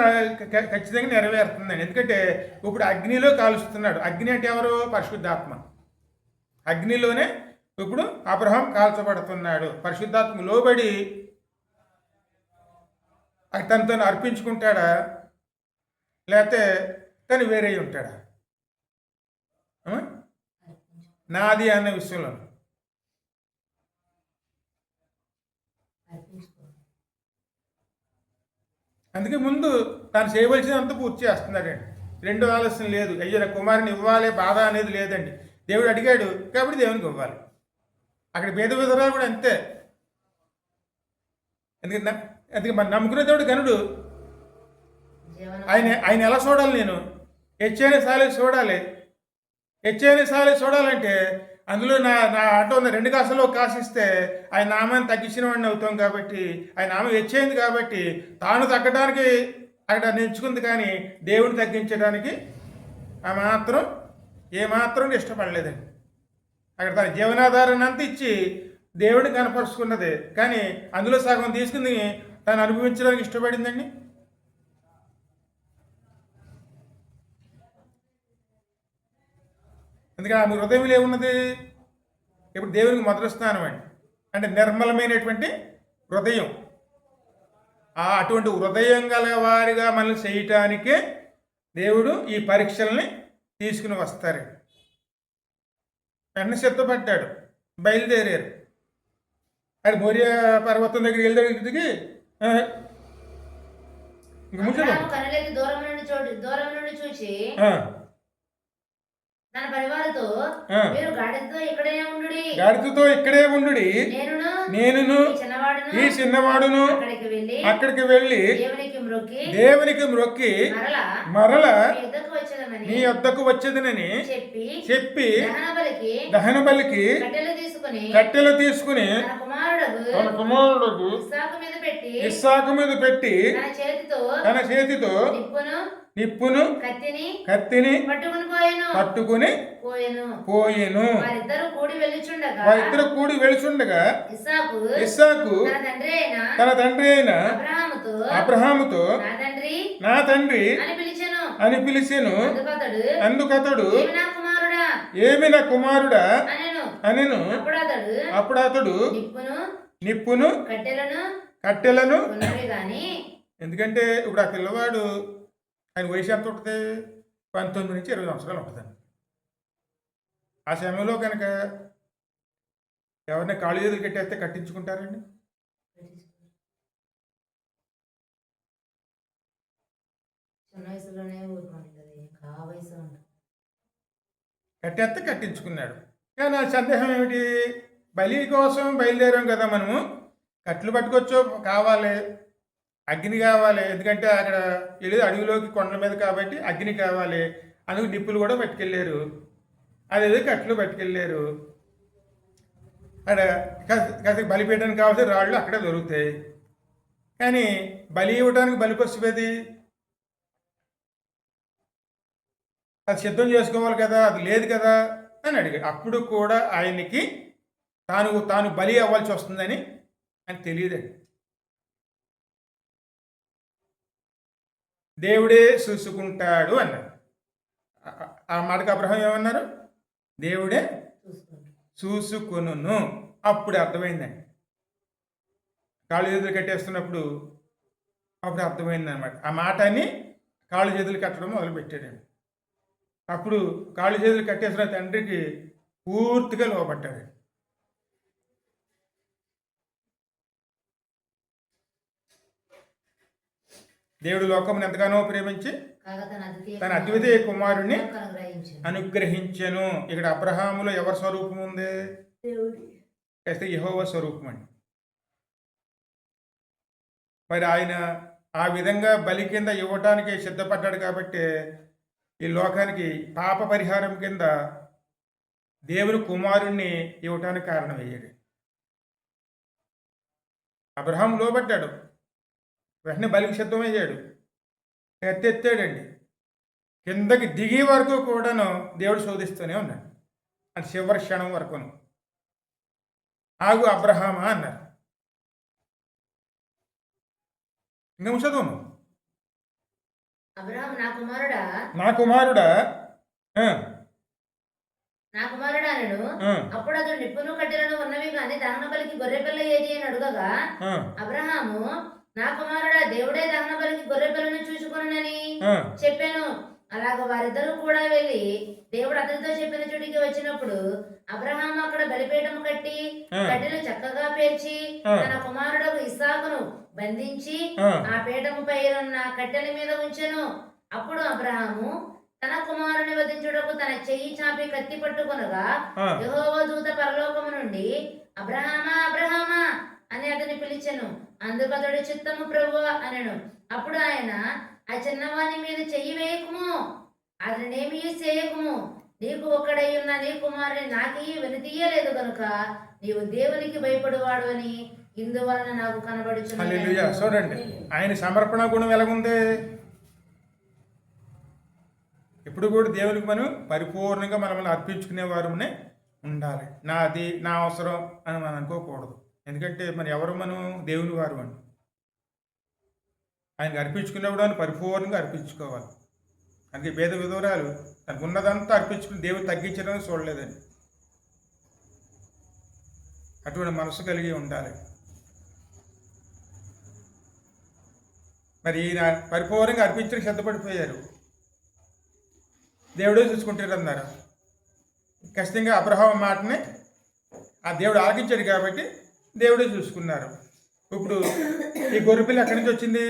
ఖచ్చితంగా నెరవేరుతుందండి. ఎందుకంటే ఇప్పుడు అగ్నిలో కాలుస్తున్నాడు. అగ్ని అంటే ఎవరు? పరిశుద్ధాత్మ. అగ్నిలోనే ఇప్పుడు అబ్రహాం కాల్చబడుతున్నాడు. పరిశుద్ధాత్మ లోబడి తను అర్పించుకుంటాడా, లేకపోతే తను వేరే ఉంటాడా? ఆ? నాది అనే విషయంలో అర్పించుకోవాలి. అందుకే ముందు తాను చేయవలసినంత పూర్తి చేస్తున్నాడండి. రెండో ఆలస్యం లేదు. అయ్యో నా కుమారుని ఇవ్వాలి బాధ అనేది లేదండి. దేవుడు అడిగాడు కాబట్టి దేవునికి ఇవ్వాలి. అక్కడ భేద విధరాలు కూడా అంతే. అందుకే మన నమ్ముకునే దేవుడు గనుడు. జీవనం ఆయన ఎలా చూడాలి? నేను హెచ్చైన సాలే చూడాలి. హెచ్చైన సాలే చూడాలంటే అందులో నా నా ఆటో ఉన్న 2 కాసుల్లో కాసిస్తే ఆయన నామాన్ని తగ్గించిన వాడిని అవుతాం. కాబట్టి ఆయన నామం హెచ్చైంది కాబట్టి తాను తగ్గడానికి అక్కడ నేర్చుకుంది, కానీ దేవుని తగ్గించడానికి ఏమాత్రం ఇష్టపడలేదండి. అక్కడ తన జీవనాధారాన్ని అంతా ఇచ్చి దేవుడిని కనపరుచుకున్నది, కానీ అందులో సగం తీసుకుని తను అనుభవించడానికి ఇష్టపడిందండి. అందుకని ఆమె హృదయంలో ఏమున్నది? ఇప్పుడు దేవునికి మొదటి స్థానం అండి. అంటే నిర్మలమైనటువంటి హృదయం. అటువంటి హృదయం గల వారిగా మనల్ని చేయటానికే దేవుడు ఈ పరీక్షల్ని తీసుకుని వస్తారు. వెంటనే సిద్ధపడ్డాడు, బయలుదేరారు. అది మోరియా పర్వతం దగ్గరికి వెళ్ళేటికి అబ్రహాము కనులెత్తి దూరం నుండి చూచి తన పరివారతో మీరు గాడిదతో ఇక్కడే ఉండుడి, నేనును ఈ చిన్నవాడును అక్కడికి వెళ్ళి దేవునికి మ్రొక్కి మరల నీ వద్దకు వచ్చేదనని చెప్పి దహన బలికి కట్టెలు తీసుకుని తన కుమారుడు ఇస్సాకు మీద పెట్టి తన చేతితో నిప్పును కత్తిని పట్టుకుని పోయెను. వారిద్దరు కూడి వెలుచుండగా ఇస్సాకు తన తండ్రి అయిన అబ్రహాముతో నా తండ్రి అని పిలిచెను. అందుకతడు ఏమి నా కుమారుడా అనెను. అప్పుడు అతడు నిప్పును కట్టెలను, ఎందుకంటే ఇప్పుడు ఆ పిల్లవాడు ఆయన వయసు ఎంత ఉంటుంది? 19 నుంచి 20 సంవత్సరాలు ఉంటుందండి. ఆ సమయంలో కనుక ఎవరిని కాళ్ళు చేతులు కట్టేస్తే కట్టించుకుంటారండి? చిన్న వయసులోనే ఊరుకుంటుంది, ఆ వయసు కట్టేస్తే కట్టించుకున్నాడు. కానీ ఆ సందేహం ఏమిటి? బలి కోసం బయలుదేరాం కదా మనము, కట్లు పట్టుకొచ్చో కావాలి, అగ్ని కావాలి. ఎందుకంటే అక్కడ వెళ్ళి అడవిలోకి కొండల మీద కాబట్టి అగ్ని కావాలి. అందుకు నిప్పులు కూడా పట్టుకెళ్ళారు, అదేదో కట్లు పట్టుకెళ్ళారు. అక్కడ కాస్త బలి పెట్టడానికి కావాల్సిన రాళ్ళు అక్కడే దొరుకుతాయి. కానీ బలి ఇవ్వడానికి బలిపశుపతి అది సిద్ధం చేసుకోవాలి కదా, అది లేదు కదా అని అడిగాడు. అప్పుడు కూడా ఆయనకి తాను బలి అవ్వాల్సి వస్తుందని అని తెలియదండి. దేవుడే చూసుకుంటాడు అన్నాడు. ఆ మాటకు అబ్రహాం ఏమన్నారు? దేవుడే చూసుకొనును. అప్పుడు అర్థమైందండి. కాళ్ళు చేతులు కట్టేస్తున్నప్పుడు అప్పుడు అర్థమైంది అనమాట. ఆ మాటని కాళ్ళు చేతులు కట్టడం మొదలుపెట్టాడండి. అప్పుడు కాళ్ళు చేతులు కట్టేసిన తండ్రికి పూర్తిగా లోపడ్డాడు. దేవుడు లోకమును ఎంతగానో ప్రేమించి తన అద్వితీయ కుమారుణ్ణి అనుగ్రహించెను. ఇక్కడ అబ్రహాములో ఎవరి స్వరూపం ఉంది? అయితే యెహోవా స్వరూపం అండి. మరి ఆయన ఆ విధంగా బలి కింద ఇవ్వటానికి సిద్ధపడ్డాడు కాబట్టి ఈ లోకానికి పాప పరిహారం కింద దేవుని కుమారుణ్ణి ఇవ్వటానికి కారణమయ్యాడు. అబ్రహాం లోబడ్డాడు, వెంటనే బలికి సిద్ధమయ్యాడు, ఎత్తెత్తాడండి. కిందకి దిగి వరకు కూడాను దేవుడు శోధిస్తూనే ఉన్నాడు. అది చివరి క్షణం వరకును. ఆగు అబ్రహామా అన్నారు. ఇంకా చదువు. అబ్రహాము నా కుమారుడా నా కుమారుడు అనెను. ఆ. అప్పుడు అతడు నిప్పును కట్టెలను ఉన్నవి కానీ దహన బలికి గొర్రె పిల్ల ఏది అని అడుగగా ఆ, అబ్రహాము, నా కుమారుడా, దేవుడే దహన బలికి గొర్రె పిల్లను చూసుకొనునని ఆ, చెప్పాను. అలాగ వారిద్దరూ కూడా వెళ్ళి దేవుడు అతనితో చెప్పిన చోటికి వచ్చినప్పుడు అబ్రహాము అక్కడ బలిపీఠము కట్టి ఆ. కట్టెలు చక్కగా పేర్చి ఆ. తన కుమారుడు ఇస్సాకును బంధించి ఆ. ఆ పీఠము పై ఉన్న కట్టెల మీద ఉంచెను. అప్పుడు అబ్రహాము తన కుమారుని వధించుటకు తన చెయ్యి చాపి కత్తి పట్టుకొనగా ఆ. యెహోవా దూత పరలోకము నుండి అబ్రహామా అబ్రహామా అని అతని పిలిచెను. అందుకు అతడు చిత్తము ప్రభువా అనెను. అప్పుడు ఆయన, ఆ చిన్నవాని మీద చెయ్యి వేయకుము, అతనేమీ చేయకుము. నీకు ఒక్కడై ఉన్న నీ కుమారుని నాకీ వెనుతీయలేదు గనుక నీవు దేవునికి భయపడువాడు అని ఇందువలన నాకు కనబడుచున్నది. హల్లెలూయా. చూడండి, ఆయన సమర్పణ గుణం ఎలాగుంది. ఎప్పుడు కూడా దేవునికి మనం పరిపూర్ణంగా మనల్ని అర్పించుకునే వారమునే ఉండాలి. నాది నా అవసరం అని మనం అనుకోకూడదు. ఎందుకంటే మన ఎవరు మనం దేవుని వారు అని ఆయనకి అర్పించుకునేప్పుడు ఆయన పరిపూర్ణంగా అర్పించుకోవాలి. అందుకే పేద విధవరాలు తనకు ఉన్నదంతా అర్పించుకుని దేవుడు తగ్గించడం చూడలేదని. అటువంటి మనసు కలిగి ఉండాలి. మరి ఈయన పరిపూర్ణంగా అర్పించడానికి సిద్ధపడిపోయారు. దేవుడే చూసుకుంటాడు అన్నారు. ఖచ్చితంగా అబ్రహాం మాటని ఆ దేవుడు ఆలకించాడు కాబట్టి దేవుడే చూసుకున్నారు. ఇప్పుడు ఈ గొర్రెపిల్ల ఎక్కడి నుంచి వచ్చింది?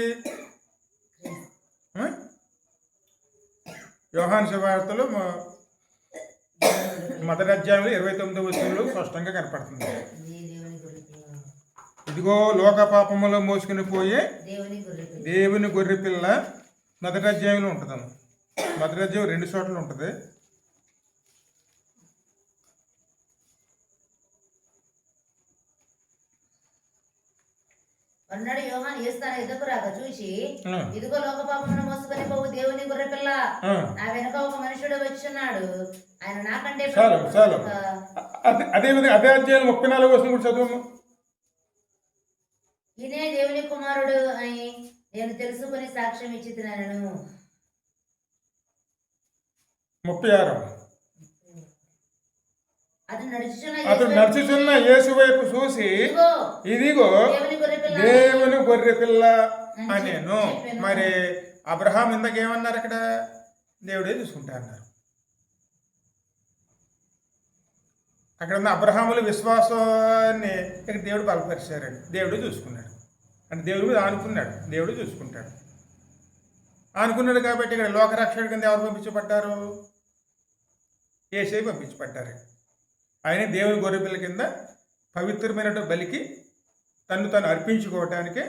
ఆ? యోహాను సువార్తలో మొదటి అధ్యాయంలో 29వ వచనంలో స్పష్టంగా కనపడుతుంది. ఈ దేవుని గొర్రెపిల్ల, ఇదిగో లోక పాపములో మోసుకుని పోయే దేవుని గొర్రెపిల్ల. దేవుని గొర్రెపిల్ల మొదటి అధ్యాయంలో ఉంటుందమ్మ. మొదటి అధ్యాయం 2 చోట్ల ఉంటుంది. అన్నాడు యోహాను యేసు తన ఎద్దకు రాగా చూసి, ఆ. ఇదిగో లోక పాపమును మోసుకొని పోవు దేవుని గొర్రెపిల్ల, ఆ. నా వెనుక ఒక మనుషుడు వచ్చున్నాడు, ఆయన నాకంటే చాలు చాలు. ప్రభువు. అదేవిధంగా అదే అధ్యాయం 34 వచనం కూడా చదువు. ఈయనే దేవుని కుమారుడు అని నేను తెలుసుకొని సాక్ష్యం ఇచ్చితున్నాను. 36. అతడు నడుచుచున్న యేసు వైపు చూసి, ఇదిగో దేవుని గొర్రెపిల్ల దేవుని గొర్రె పిల్ల అనేను. చెప్పాను. మరి అబ్రహాం ఇందాకేమన్నారు? అక్కడ దేవుడే చూసుకుంటా అన్నారు. అక్కడ ఉన్న అబ్రహాముల విశ్వాసాన్ని ఇక్కడ దేవుడు బలపరిచారండి. దేవుడు చూసుకున్నాడు. అంటే దేవుడి మీద ఆనుకున్నాడు, దేవుడు చూసుకుంటాడు. ఆనుకున్నాడు కాబట్టి ఇక్కడ లోకరక్షకుడి కింద ఎవరు పంపించబడ్డారు? యేసే పంపించబడ్డారు. ఆయన దేవుని గొర్రెపిల్ల కింద పవిత్రమైన బలికి తను తాను అర్పించుకోవటానికే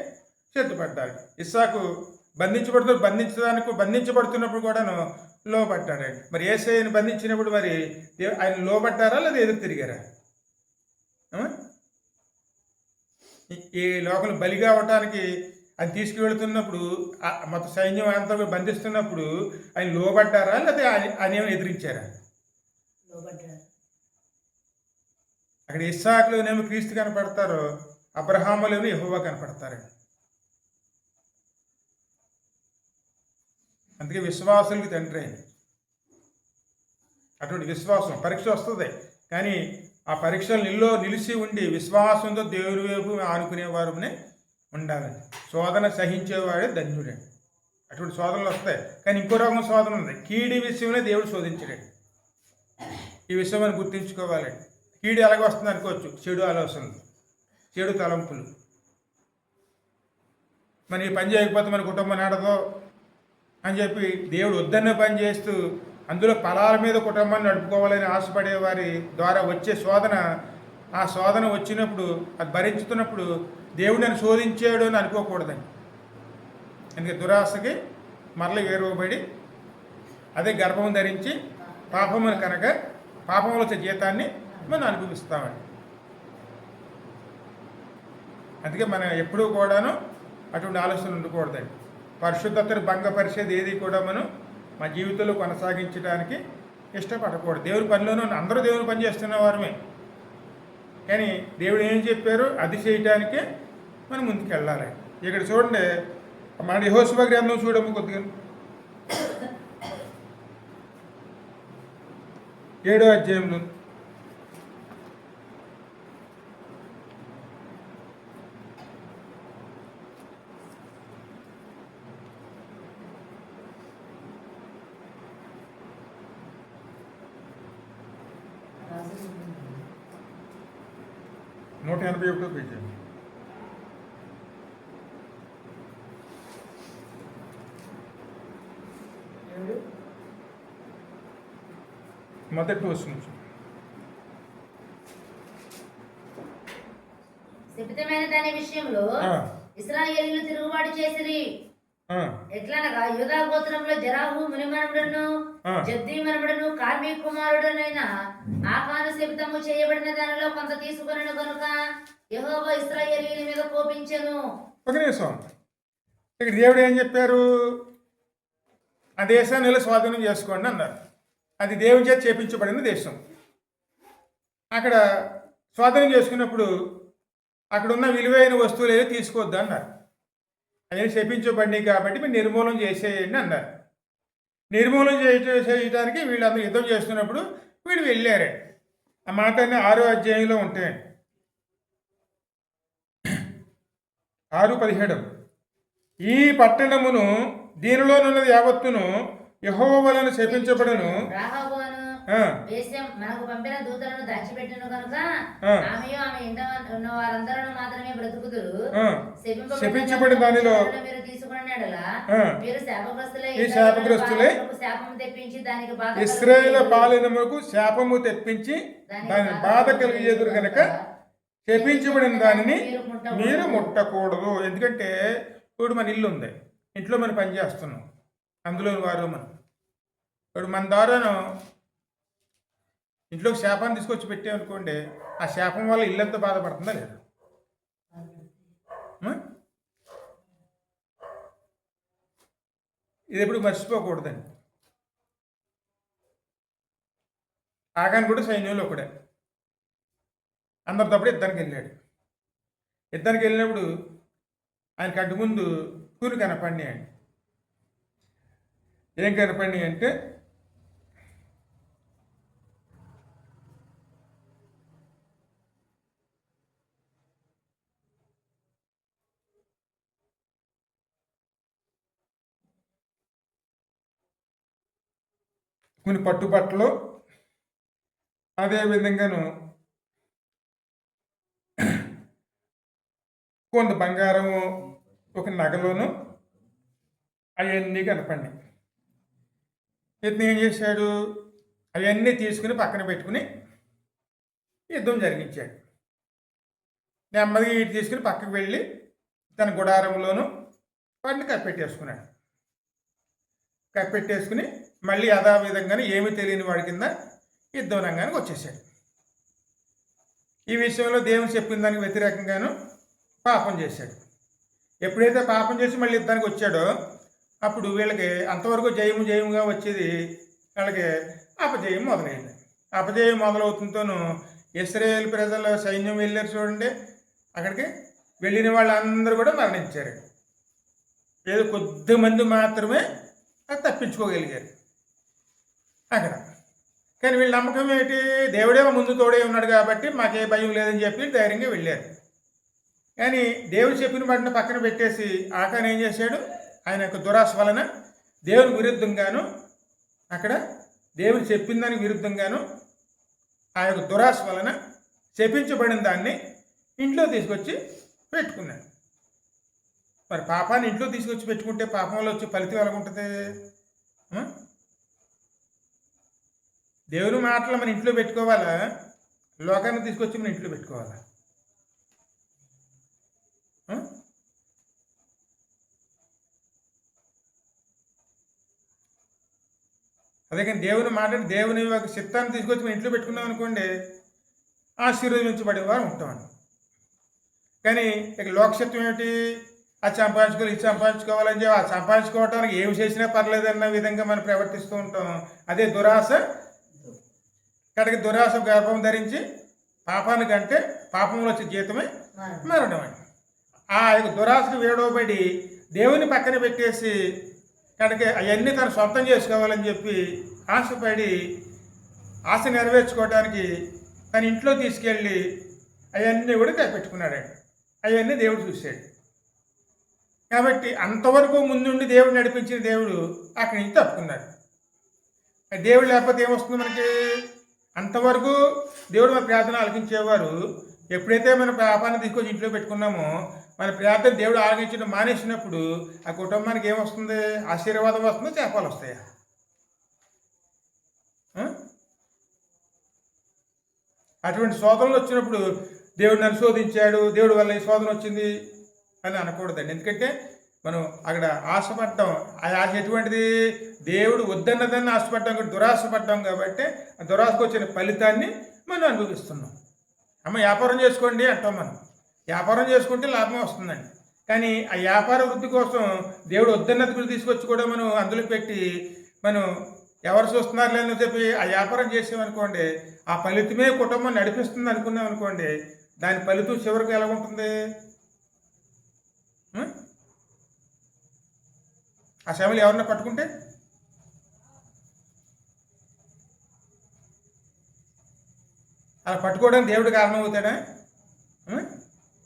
సిద్ధపడ్డాడు. ఇస్సాకు బంధించబడుతున్నప్పుడు కూడాను లోబడ్డాడండి. మరి యేసయ్యను బంధించినప్పుడు మరి ఆయన లోబడ్డారా లేదా ఎదురు తిరిగారా? ఈ లోకలు బలిగా అవటానికి ఆయన తీసుకువెళుతున్నప్పుడు మొత్తం సైన్యం అంతా బంధిస్తున్నప్పుడు ఆయన లోబడ్డారా లేదా ఆయన ఏమైనా ఎదిరించారా? అక్కడ ఇస్సాకులోనేమో క్రీస్తు కనపడతారు, అబ్రహాములోనేమో యెహోవా కనపడతారండి. అందుకే విశ్వాసులకి తండ్రి ఆయన. అటువంటి విశ్వాసం పరీక్ష వస్తుంది, కానీ ఆ పరీక్షల్లో నిలిచి ఉండి విశ్వాసంతో దేవుని వైపు ఆనుకునేవారునే ఉండాలండి. శోధన సహించేవాడే ధన్యుడండి. అటువంటి శోధనలు వస్తాయి, కానీ ఇంకో రకం శోధన ఉంది. కీడి విషయంలో దేవుడు శోధించడండి. ఈ విషయం మనం గుర్తుంచుకోవాలండి. కీడు ఎలాగ వస్తుంది అనుకోవచ్చు, చెడు ఆలోచనలు, చెడు తలంపులు. మన ఈ పని చేయకపోతే మన కుటుంబం నడదో అని చెప్పి దేవుడు వద్దన్న పని చేస్తూ అందులో ఫలాల మీద కుటుంబాన్ని నడుపుకోవాలని ఆశపడే వారి ద్వారా వచ్చే శోధన, ఆ శోధన వచ్చినప్పుడు అది భరించుతున్నప్పుడు దేవుడు నన్ను శోధించాడు అని అనుకోకూడదండి. అందుకే దురాశకి మరల వేరువబడి అదే గర్భం ధరించి పాపమును కనుక పాపముల జీతాన్ని మనం అనుభవిస్తామండి. అందుకే మనం ఎప్పుడూ కూడాను అటువంటి ఆలోచనలు ఉండకూడదండి. పరిశుద్ధతను భంగపరిచేది ఏది కూడా మనం మా జీవితంలో కొనసాగించడానికి ఇష్టపడకూడదు. దేవుని పనిలోనూ అందరూ దేవుని పని చేస్తున్న వారమే, కానీ దేవుడు ఏం చెప్పారు అది చేయటానికే మనం ముందుకు వెళ్ళాలి. ఇక్కడ చూడండి, మన యెహోషువ గ్రంథం చూడము కొద్దిగా. 7వ అధ్యాయంలో రాజు 181వ పేజీ. ఎవడు? మొదటి వచనం నుంచి. శపితమైన దాని విషయంలో ఆ, ఇశ్రాయేలీయులు తిరుగుబాటు చేసిరి. ఆ, ఎట్లనగా యూదా గోత్రంలో జరాహు మునిమనుడును ఆ. జబ్ది మనుమడును కార్మీ కుమారుడునైన ఆకాను శపితము చేయబడిన దానిలో కొంత తీసుకొనను గనుక యెహోవా ఇశ్రాయేలీయుల మీద కోపించెను. ఒక నిమిషం. ఇక్కడ దేవుడు ఏం చెప్పారు? ఆ దేశాన్ని వెళ్ళి స్వాధీనం చేసుకోండి అన్నారు. అది దేవుని చేత చేపించబడిన దేశం. అక్కడ స్వాధీనం చేసుకున్నప్పుడు అక్కడ ఉన్న విలువైన వస్తువులు ఏదో తీసుకోవద్దు అన్నారు. అవన్నీ చేపించబడినాయి కాబట్టి మీరు నిర్మూలన చేసేయండి అన్నారు. నిర్మూలన చేయడానికి వీళ్ళందరూ యుద్ధం చేస్తున్నప్పుడు వీళ్ళు వెళ్ళారు. ఆ మాట 6వ అధ్యాయంలో ఉంటాయండి. 6:17. ఈ పట్టణమును దీనిలోనున్నది యావత్తును యెహోవా వలన శపించబడును. రాహాబు అను ఆ, వేశ్యం మనకు పంపిన దూతలను దాచిపెట్టును కనుక ఆ. ఆమెయు ఆమె ఇంట ఉన్న వారందరూ మాత్రమే బ్రతుకుదురు. ఆ, శపించబడిన దానిలో మీరు తీసుకున్నాడలా ఆ. మీరు శాపగ్రస్తులై ఈ శాపగ్రస్తులై శాపం తెప్పించి దానికి బాధ ఇశ్రాయేలు పాలనముకు శాపము తెప్పించి దాని బాధ కలిగేదురు కనుక శపించబడిన దానిని మీరు ముట్టకూడదు. ఎందుకంటే ఇప్పుడు మన ఇల్లు ఉంది, ఇంట్లో మనం పని చేస్తున్నాం, అందులోని వారు మనం ఇప్పుడు మన ద్వారాను ఇంట్లోకి శాపాన్ని తీసుకొచ్చి పెట్టామనుకోండి, ఆ శాపం వల్ల ఇల్లంతా బాధపడుతుందా లేదా? ఇది ఎప్పుడు మర్చిపోకూడదండి. ఆగాన్ కూడా సైన్యంలో ఒకడే. అందరితో యుద్ధానికి వెళ్ళాడు. యుద్ధానికి వెళ్ళినప్పుడు ఆయనకి అడ్డు ముందు కూలి కనపడినాయి. ఏం కనపడినాయి అంటే కొన్ని పట్టుబట్టలు, అదేవిధంగాను కొంత బంగారము, ఒక నగలోను అవన్నీ కనపడినాయి. ఇతను ఏం చేశాడు? అవన్నీ తీసుకుని పక్కన పెట్టుకుని యుద్ధం జరిగించాడు. నెమ్మదిగా ఇటు తీసుకుని పక్కకు వెళ్ళి తన గుడారంలోనూ వాటిని కప్పెట్టేసుకున్నాడు. కప్పెట్టేసుకుని మళ్ళీ యథావిధంగానే ఏమీ తెలియని వాడి కింద యుద్ధం రంగానికి వచ్చేసాడు. ఈ విషయంలో దేవుడు చెప్పిన దానికి వ్యతిరేకంగాను పాపం చేశాడు. ఎప్పుడైతే పాపం చేసి మళ్ళీ యుద్ధానికి వచ్చాడో అప్పుడు వీళ్ళకి అంతవరకు జయముగా వచ్చేది వాళ్ళకి అపజయం మొదలైంది. అపజయం మొదలవుతుంటోనూ ఇశ్రాయేలు ప్రజల సైన్యం వెళ్ళారు చూడండి, అక్కడికి వెళ్ళిన వాళ్ళందరూ కూడా మరణించారు. ఏదో కొద్దిమంది మాత్రమే అది తప్పించుకోగలిగారు అక్కడ. కానీ వీళ్ళ నమ్మకం ఏంటి? దేవుడే ముందు తోడే ఉన్నాడు కాబట్టి మాకే భయం లేదని చెప్పి ధైర్యంగా వెళ్ళారు. కానీ దేవుడు చెప్పిన వాటిని పక్కన పెట్టేసి ఆకాన్ ఏం చేశాడు? ఆయన యొక్క దురాశ వలన దేవుని విరుద్ధంగాను, అక్కడ దేవుడు చెప్పిన దానికి విరుద్ధంగాను ఆ యొక్క దురాశ వలన శపించబడిన దాన్ని ఇంట్లో తీసుకొచ్చి పెట్టుకున్నాడు. మరి పాపాన్ని ఇంట్లో తీసుకొచ్చి పెట్టుకుంటే పాపం వల్ల వచ్చే ఫలితం ఎలా ఉంటుంది? దేవుని మాటలు మన ఇంట్లో పెట్టుకోవాలా? లోకాన్ని తీసుకొచ్చి మన ఇంట్లో పెట్టుకోవాలా? అదే కానీ దేవుని మాట్లాడి దేవుని యొక్క చిత్తాన్ని తీసుకొచ్చి మన ఇంట్లో పెట్టుకున్నాం అనుకోండి, ఆశీర్వదించబడేవారు ఉంటామండి. కానీ ఇక లోకశత్వం ఏమిటి? అది సంపాదించుకోవాలి, ఇది సంపాదించుకోవాలని చెప్పి ఆ సంపాదించుకోవటానికి ఏమి చేసినా పర్లేదన్న విధంగా మనం ప్రవర్తిస్తూ ఉంటాం. అదే దురాశ. కనుక దురాశ గర్భం ధరించి పాపానికంటే పాపంలో వచ్చే జీతమే మరణం అండి. ఆ యొక్క దురాశకు వేడవబడి దేవుని పక్కన పెట్టేసి కనుక అవన్నీ తను సొంతం చేసుకోవాలని చెప్పి ఆశపడి ఆశ నెరవేర్చుకోవడానికి తన ఇంట్లో తీసుకెళ్ళి అవన్నీ కూడా పెట్టుకున్నాడండి. అవన్నీ దేవుడు చూశాడు. కాబట్టి అంతవరకు ముందుండి దేవుడు నడిపించిన దేవుడు అక్కడి నుంచి తప్పుకున్నాడు. దేవుడు లేకపోతే ఏమొస్తుంది మనకి? అంతవరకు దేవుడు మన ప్రార్థన ఆలకించేవారు. ఎప్పుడైతే మన పాపాన్ని తీసుకొచ్చి ఇంట్లో పెట్టుకున్నామో మన ప్రార్థన దేవుడు ఆలకించడం మానేసినప్పుడు ఆ కుటుంబానికి ఏమొస్తుంది? ఆశీర్వాదం వస్తుందో చేపాలు వస్తాయా? అటువంటి శోధనలు వచ్చినప్పుడు దేవుడు నన్ను శోధించాడు, దేవుడి వల్ల ఈ శోధన వచ్చింది అని అనకూడదండి. ఎందుకంటే మనం అక్కడ ఆశపడ్డాం. ఆ ఆశ ఎటువంటిది? దేవుడు వద్దన్నదాన్ని ఆశపడ్డాం, దురాశపడ్డాం. కాబట్టి ఆ దురాశకు వచ్చిన ఫలితాన్ని మనం అనుభవిస్తున్నాం. అమ్మ వ్యాపారం చేసుకోండి అంటాం. మనం వ్యాపారం చేసుకుంటే లాభం వస్తుందండి. కానీ ఆ వ్యాపార వృద్ధి కోసం దేవుడు వద్దన్నది కూడా తీసుకొచ్చి కూడా మనం అందులో పెట్టి మనం ఎవరు చూస్తున్నారు లేదని చెప్పి ఆ వ్యాపారం చేసామనుకోండి, ఆ ఫలితమే కుటుంబం నడిపిస్తుంది అనుకున్నాం అనుకోండి, దాని ఫలితం చివరికి ఎలా ఉంటుంది? ఆ శ్రమలు ఎవరన్నా పట్టుకుంటే అలా పట్టుకోవడానికి దేవుడు కారణం అవుతాడా?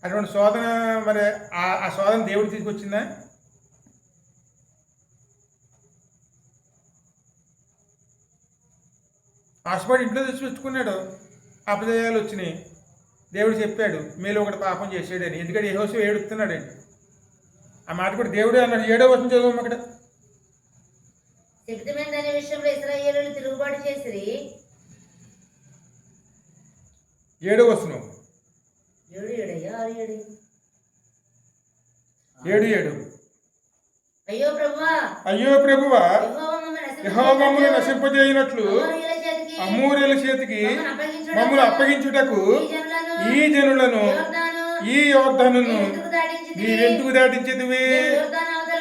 అటువంటి శోధన మరి ఆ శోధన దేవుడు తీసుకొచ్చిందా? ఆశపడి ఇంట్లో తెచ్చి పెట్టుకున్నాడు, అపజయాలు వచ్చినాయి. దేవుడు చెప్పాడు మీలో ఒకటి పాపం చేసాడని. ఎందుకంటే యెహోషువ ఏడుస్తున్నాడండి. ఆ మాట కూడా దేవుడే అన్నాడు. 7వ వచనం చదువు అక్కడ. శక్తిమైన అనే విషయంలో ఇశ్రాయేలీయులు తిరుగుబాటు చేసిరి. 7వ వచనం 7:7. అయ్యో ప్రభువా, అయ్యో ప్రభువా, యెహోవా మమ్మల్ని నశింపజేయనట్లు అమోరీయుల చేతికి మమ్మల్ని అప్పగించుటకు ఈ జనులను ఈ యోర్దానును మీరెందుకు దాటించేదివి?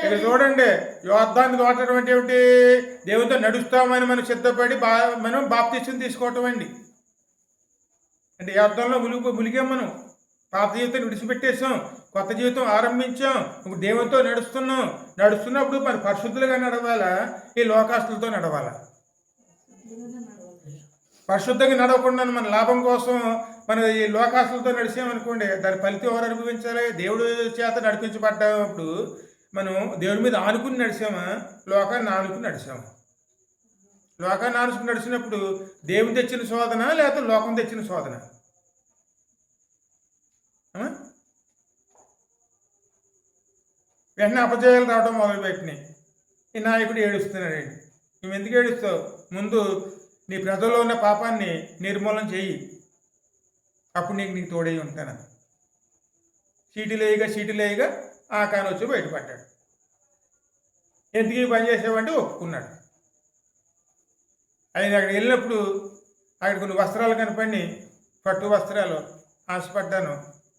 ఇక చూడండి, యోర్దాన్ని దాటడం అంటే ఏమిటి? దేవునితో నడుస్తామని మనం సిద్ధపడి మనం బాప్తిస్మం తీసుకోవటం అండి. అంటే యోర్దాన్లో ములిగాం. మనం పాత జీవితం విడిచిపెట్టేసాం, కొత్త జీవితం ఆరంభించాం. ఇప్పుడు దేవునితో నడుస్తున్నప్పుడు మరి పరిశుద్ధులుగా నడవాలా, ఈ లోకాస్తులతో నడవాలా? పరిశుద్ధంగా నడవకుండా మన లాభం కోసం మన ఈ లోకాస్తులతో నడిచామనుకోండి, దాని ఫలితం ఎవరు అనుభవించాలి? దేవుడు చేత నడిపించబడ్డప్పుడు మనం దేవుడి మీద ఆనుకుని నడిచామా, లోకాన్ని ఆనుకుని నడిచామా? లోకాన్ని ఆనుకుని నడిచినప్పుడు దేవుని తెచ్చిన శోధన లేకపోతే లోకం తెచ్చిన శోధన? వెంటనే అపజయాలు రావడం మొదలుపెట్టినాయి. ఈ నాయకుడు ఏడుస్తున్నాడండి. నువ్వు ఎందుకు ఏడుస్తావు? ముందు నీ ప్రజల్లో ఉన్న పాపాన్ని నిర్మూలన చెయ్యి, అప్పుడు నీకు తోడై ఉంటాను. చీటీలేయగా ఆకాను వచ్చి బయటపడ్డాడు. ఎందుకు ఈ పని చేసావంటే ఒప్పుకున్నాడు. ఆయన అక్కడ వెళ్ళినప్పుడు అక్కడ కొన్ని వస్త్రాలు కనపడి, పట్టు వస్త్రాలు ఆశపడ్డాను,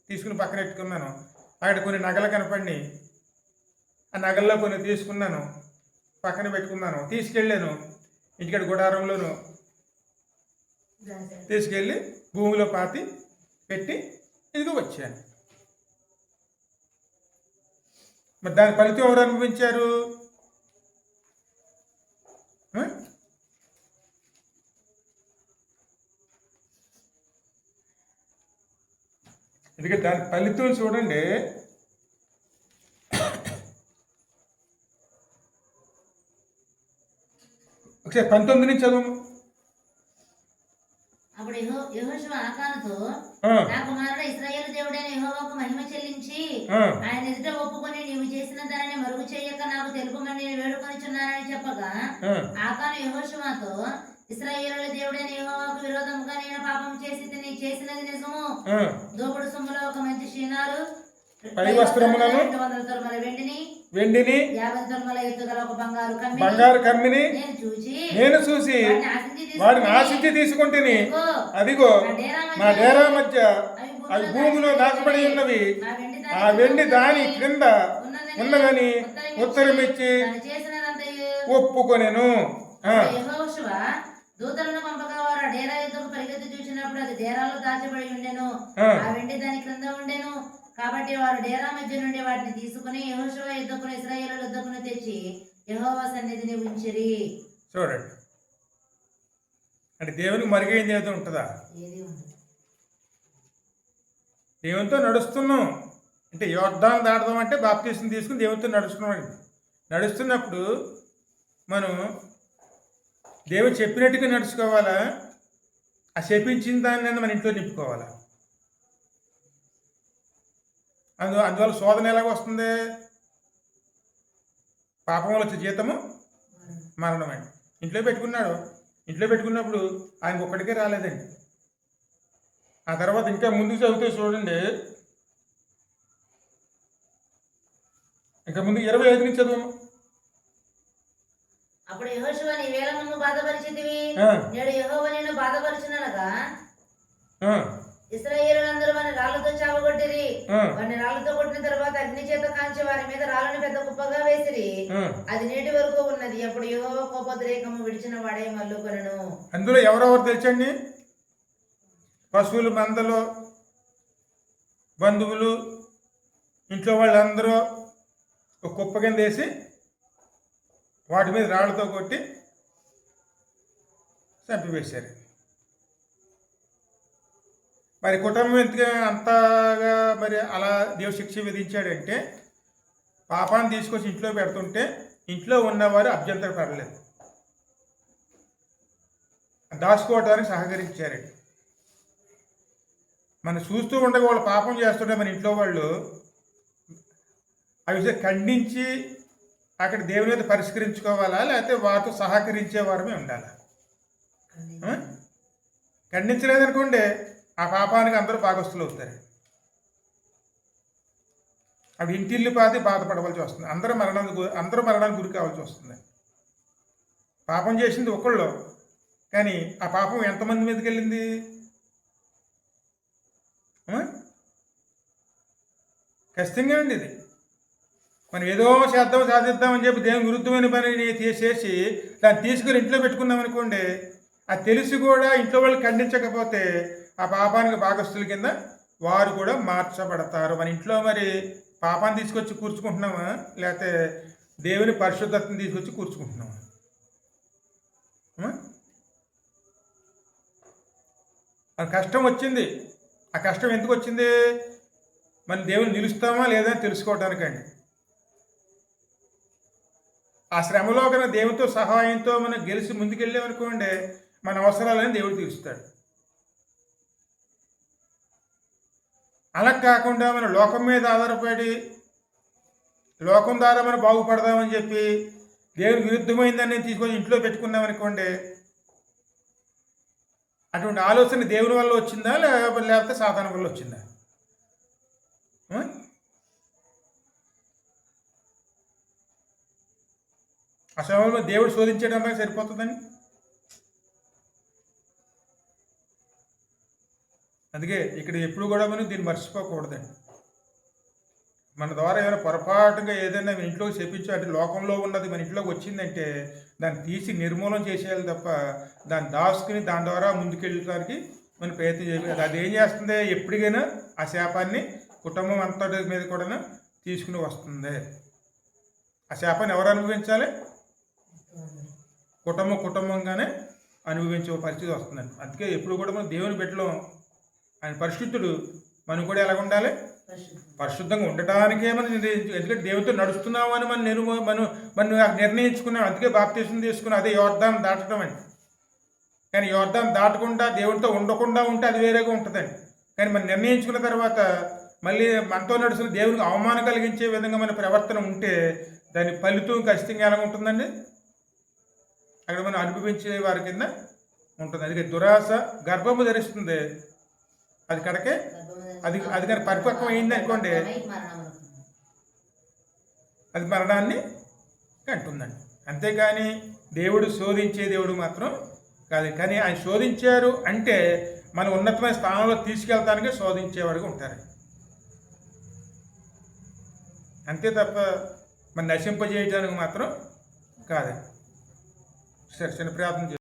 తీసుకుని పక్కన పెట్టుకున్నాను. అక్కడ కొన్ని నగలు కనపడి ఆ నగల్లో కొన్ని తీసుకున్నాను, పక్కన పెట్టుకున్నాను. తీసుకెళ్ళాను ఇంటికాడ గుడారంలోను తీసుకెళ్ళి భూమిలో పాతి పెట్టి ఇదిగో వచ్చాను. మరి దాని ఫలితం ఎవరు అనుభవించారు? ఎందుకంటే దాని ఫలితం చూడండి. ఒకసారి 19 నుంచి చదువు. అప్పుడు యెహోషువ ఆకానుతో, నా కుమారుడు ఇశ్రాయేలు దేవుడైన యెహోవాకు మహిమ చెల్లించి ఆయన ఎదుట ఒప్పుకొని నీవు చేసిన దానిని మరుగు చేయక నాకు తెలుపమని నేను వేడుకొనిచున్నానని చెప్పగా, ఆకాను యెహోషువతో, ఇశ్రాయేలుల దేవుడైన యెహోవాకు విరోధముగా నేను పాపం చేసినది నిజము. దోపుడు సొమ్ములో ఒక మంచి షీనాలు, పై వస్త్రములను, 200 తులముల వెండిని 50 తులముల ఎత్తుగల ఒక బంగారు కమ్మిని నేను చూసి వాడిని ఆశించి తీసుకుంటేని, అదిగో మా డేరా మధ్య అవి భూమిలో దాచబడి ఉన్నవి, ఆ వెండి దాని క్రింద ఉన్నదని ఉత్తరమిచ్చి ఒప్పుకొనెను. దూతలను పంపగా వారు ఆ డేరా యుద్ధకు పరిగెత్తి చూసినప్పుడు అది డేరాలో దాచబడి ఉండెను, ఆ వెండి దాని క్రింద ఉండెను. కాబట్టి వారు డేరా మధ్య నుండి వాటిని తీసుకుని యెహోషువ యుద్ధకును ఇశ్రాయేలు యుద్ధకును తెచ్చి యెహోవా సన్నిధిని ఉంచిరి. చూడండి, అంటే దేవునికి మరుగైంది ఏదో ఉంటుందా? ఏది ఉండదు. దేవునితో నడుస్తున్నాం అంటే యోర్దాను దాటడం అంటే బాప్తీసం తీసుకుని దేవునితో నడుస్తున్నాం. నడుస్తున్నప్పుడు మనం దేవుడు చెప్పినట్టుగా నడుచుకోవాలా, ఆ చెప్పించిన దాన్ని మన ఇంట్లో నింపుకోవాలా? అందువల్ల శోధన ఎలాగ వస్తుంది? పాపం వల్ల వచ్చే జీతము మరణం అండి. ఇంట్లో పెట్టుకున్నాడు. ఇంట్లో పెట్టుకున్నప్పుడు ఆయనకు ఒక్కడికే రాలేదండి. ఆ తర్వాత ఇంకా ముందుకు చదివితే చూడండి, ఇంకా ముందు 25 నుంచి చదువు. అప్పుడు యెహోషువ నీవేళ మమ్ము బాధపరిచితివి, ఆ. నేడు యెహోవా నిన్ను బాధపరచుననగా ఆ, ఇశ్రాయేలులందరూ వారిని రాళ్లతో చావగొట్టిరి. ఆ. వారిని రాళ్లతో కొట్టిన తర్వాత అగ్ని చేత కాంచి వారి మీద రాళ్ళను పెద్ద కుప్పగా వేసిరి. ఆ. అది నేటి వరకు ఉన్నది. అప్పుడు యెహోవా కోపోద్రేకము విడిచిన వాడే మల్లుకొనెను. అందులో ఎవరెవరు తెలుసండి? పశువులు, మందలు, బంధువులు, ఇంట్లో వాళ్ళందరూ ఒక కుప్ప కింద వేసి వాటి మీద రాళ్ళతో కొట్టి చంపివేశారు. మరి కుటుంబం ఎందుకు అంతగా మరి అలా దేవు శిక్ష విధించాడంటే, పాపాన్ని తీసుకొచ్చి ఇంట్లో పెడుతుంటే ఇంట్లో ఉన్నవారు అభ్యంతర పడలేదు, దాచుకోవడానికి సహకరించారండి. మనం చూస్తూ ఉండగా వాళ్ళు పాపం చేస్తుంటే మన ఇంట్లో వాళ్ళు అవి ఖండించి అక్కడ దేవుని మీద పరిష్కరించుకోవాలా, లేకపోతే వారితో సహకరించే వారమే ఉండాలా? ఖండించలేదనుకోండి ఆ పాపానికి అందరూ భాగస్తులు అవుతారు. అవి ఇంటిల్లి పాతి బాధపడవలసి వస్తుంది. అందరూ మరణానికి గురి కావాల్సి వస్తుంది. పాపం చేసింది ఒకళ్ళు, కానీ ఆ పాపం ఎంతమంది మీదకి వెళ్ళింది? ఖచ్చితంగా అండి. ఇది మనం ఏదో సాధిద్దామని చెప్పి దేవుని విరుద్ధమైన పని చేసి దాన్ని తీసుకుని ఇంట్లో పెట్టుకున్నాం అనుకోండి, అది తెలిసి కూడా ఇంట్లో వాళ్ళు ఖండించకపోతే ఆ పాపానికి భాగస్తుల కింద వారు కూడా మార్చబడతారు. మన ఇంట్లో మరి పాపాన్ని తీసుకొచ్చి కూర్చుకుంటున్నామా, లేకపోతే దేవుని పరిశుద్ధతను తీసుకొచ్చి కూర్చుకుంటున్నామా? ఆ కష్టం వచ్చింది. ఆ కష్టం ఎందుకు వచ్చింది? మన దేవుని నిలుస్తామా లేదా అని తెలుసుకోవడానికండి. ఆ శ్రమలో కన్నా దేవునితో సహాయంతో మనం గెలిచి ముందుకెళ్ళామనుకోండి, మన అవసరాలని దేవుడు తీరుస్తాడు. అలా కాకుండా మనం లోకం మీద ఆధారపడి లోకం ద్వారా మనం బాగుపడదామని చెప్పి దేవుని విరుద్ధమైందని తీసుకొని ఇంట్లో పెట్టుకున్నామనుకోండి, అటువంటి ఆలోచన దేవుని వల్ల వచ్చిందా లేకపోతే సాతాను వల్ల వచ్చిందా? ఆ సమయంలో దేవుడు శోధించడానికి సరిపోతుందండి. అందుకే ఇక్కడ ఎప్పుడు కూడా మనం దీన్ని మర్చిపోకూడదండి. మన ద్వారా ఏమైనా పొరపాటుగా ఏదైనా మన ఇంట్లోకి చెప్పించు అంటే లోకంలో ఉన్నది మన ఇంట్లోకి వచ్చిందంటే దాన్ని తీసి నిర్మూలన చేసేయాలి తప్ప దాన్ని దాచుకుని దాని ద్వారా ముందుకెళ్ళడానికి మనం ప్రయత్నం చేయాలి. అది ఏం చేస్తుంది? ఎప్పటికైనా ఆ శాపాన్ని కుటుంబం అంతటి మీద కూడా తీసుకుని వస్తుంది. ఆ శాపాన్ని ఎవరు అనుభవించాలి? కుటుంబంగానే అనుభవించే పరిస్థితి వస్తుందండి. అందుకే ఎప్పుడు కూడా మనం దేవుని బిడ్డలం, ఆయన పరిశుద్ధుడు, మనం కూడా ఎలాగ ఉండాలి? పరిశుద్ధంగా ఉండటానికే మనం, ఎందుకంటే దేవునితో నడుస్తున్నామని మనం నిర్ణయించుకున్నాం. అందుకే బాప్తీసం తీసుకున్నాం. అదే యోర్దాను దాటడం అండి. కానీ యోర్దాను దాటకుండా దేవునితో ఉండకుండా ఉంటే అది వేరేగా ఉంటుందండి. కానీ మనం నిర్ణయించుకున్న తర్వాత మళ్ళీ మనతో నడుస్తున్న దేవునికి అవమానం కలిగించే విధంగా మన ప్రవర్తన ఉంటే దాని ఫలితం ఖచ్చితంగా ఎలా ఉంటుందండి? అక్కడ మనం అనుభవించే వారి కింద ఉంటుంది. అందుకే దురాశ గర్భము ధరిస్తుంది. అది కడకే అది కానీ పరిపక్వం అయింది అనుకోండి, అది మరణాన్ని కంటుందండి. అంతేకాని దేవుడు శోధించే దేవుడు మాత్రం కాదు. కానీ ఆయన శోధించారు అంటే మన ఉన్నతమైన స్థానంలో తీసుకెళ్తానికి శోధించేవాడుగా ఉంటారు. అంతే తప్ప మన నశింపజేయడానికి మాత్రం కాదండి. సరే, చిన్న ప్రార్థన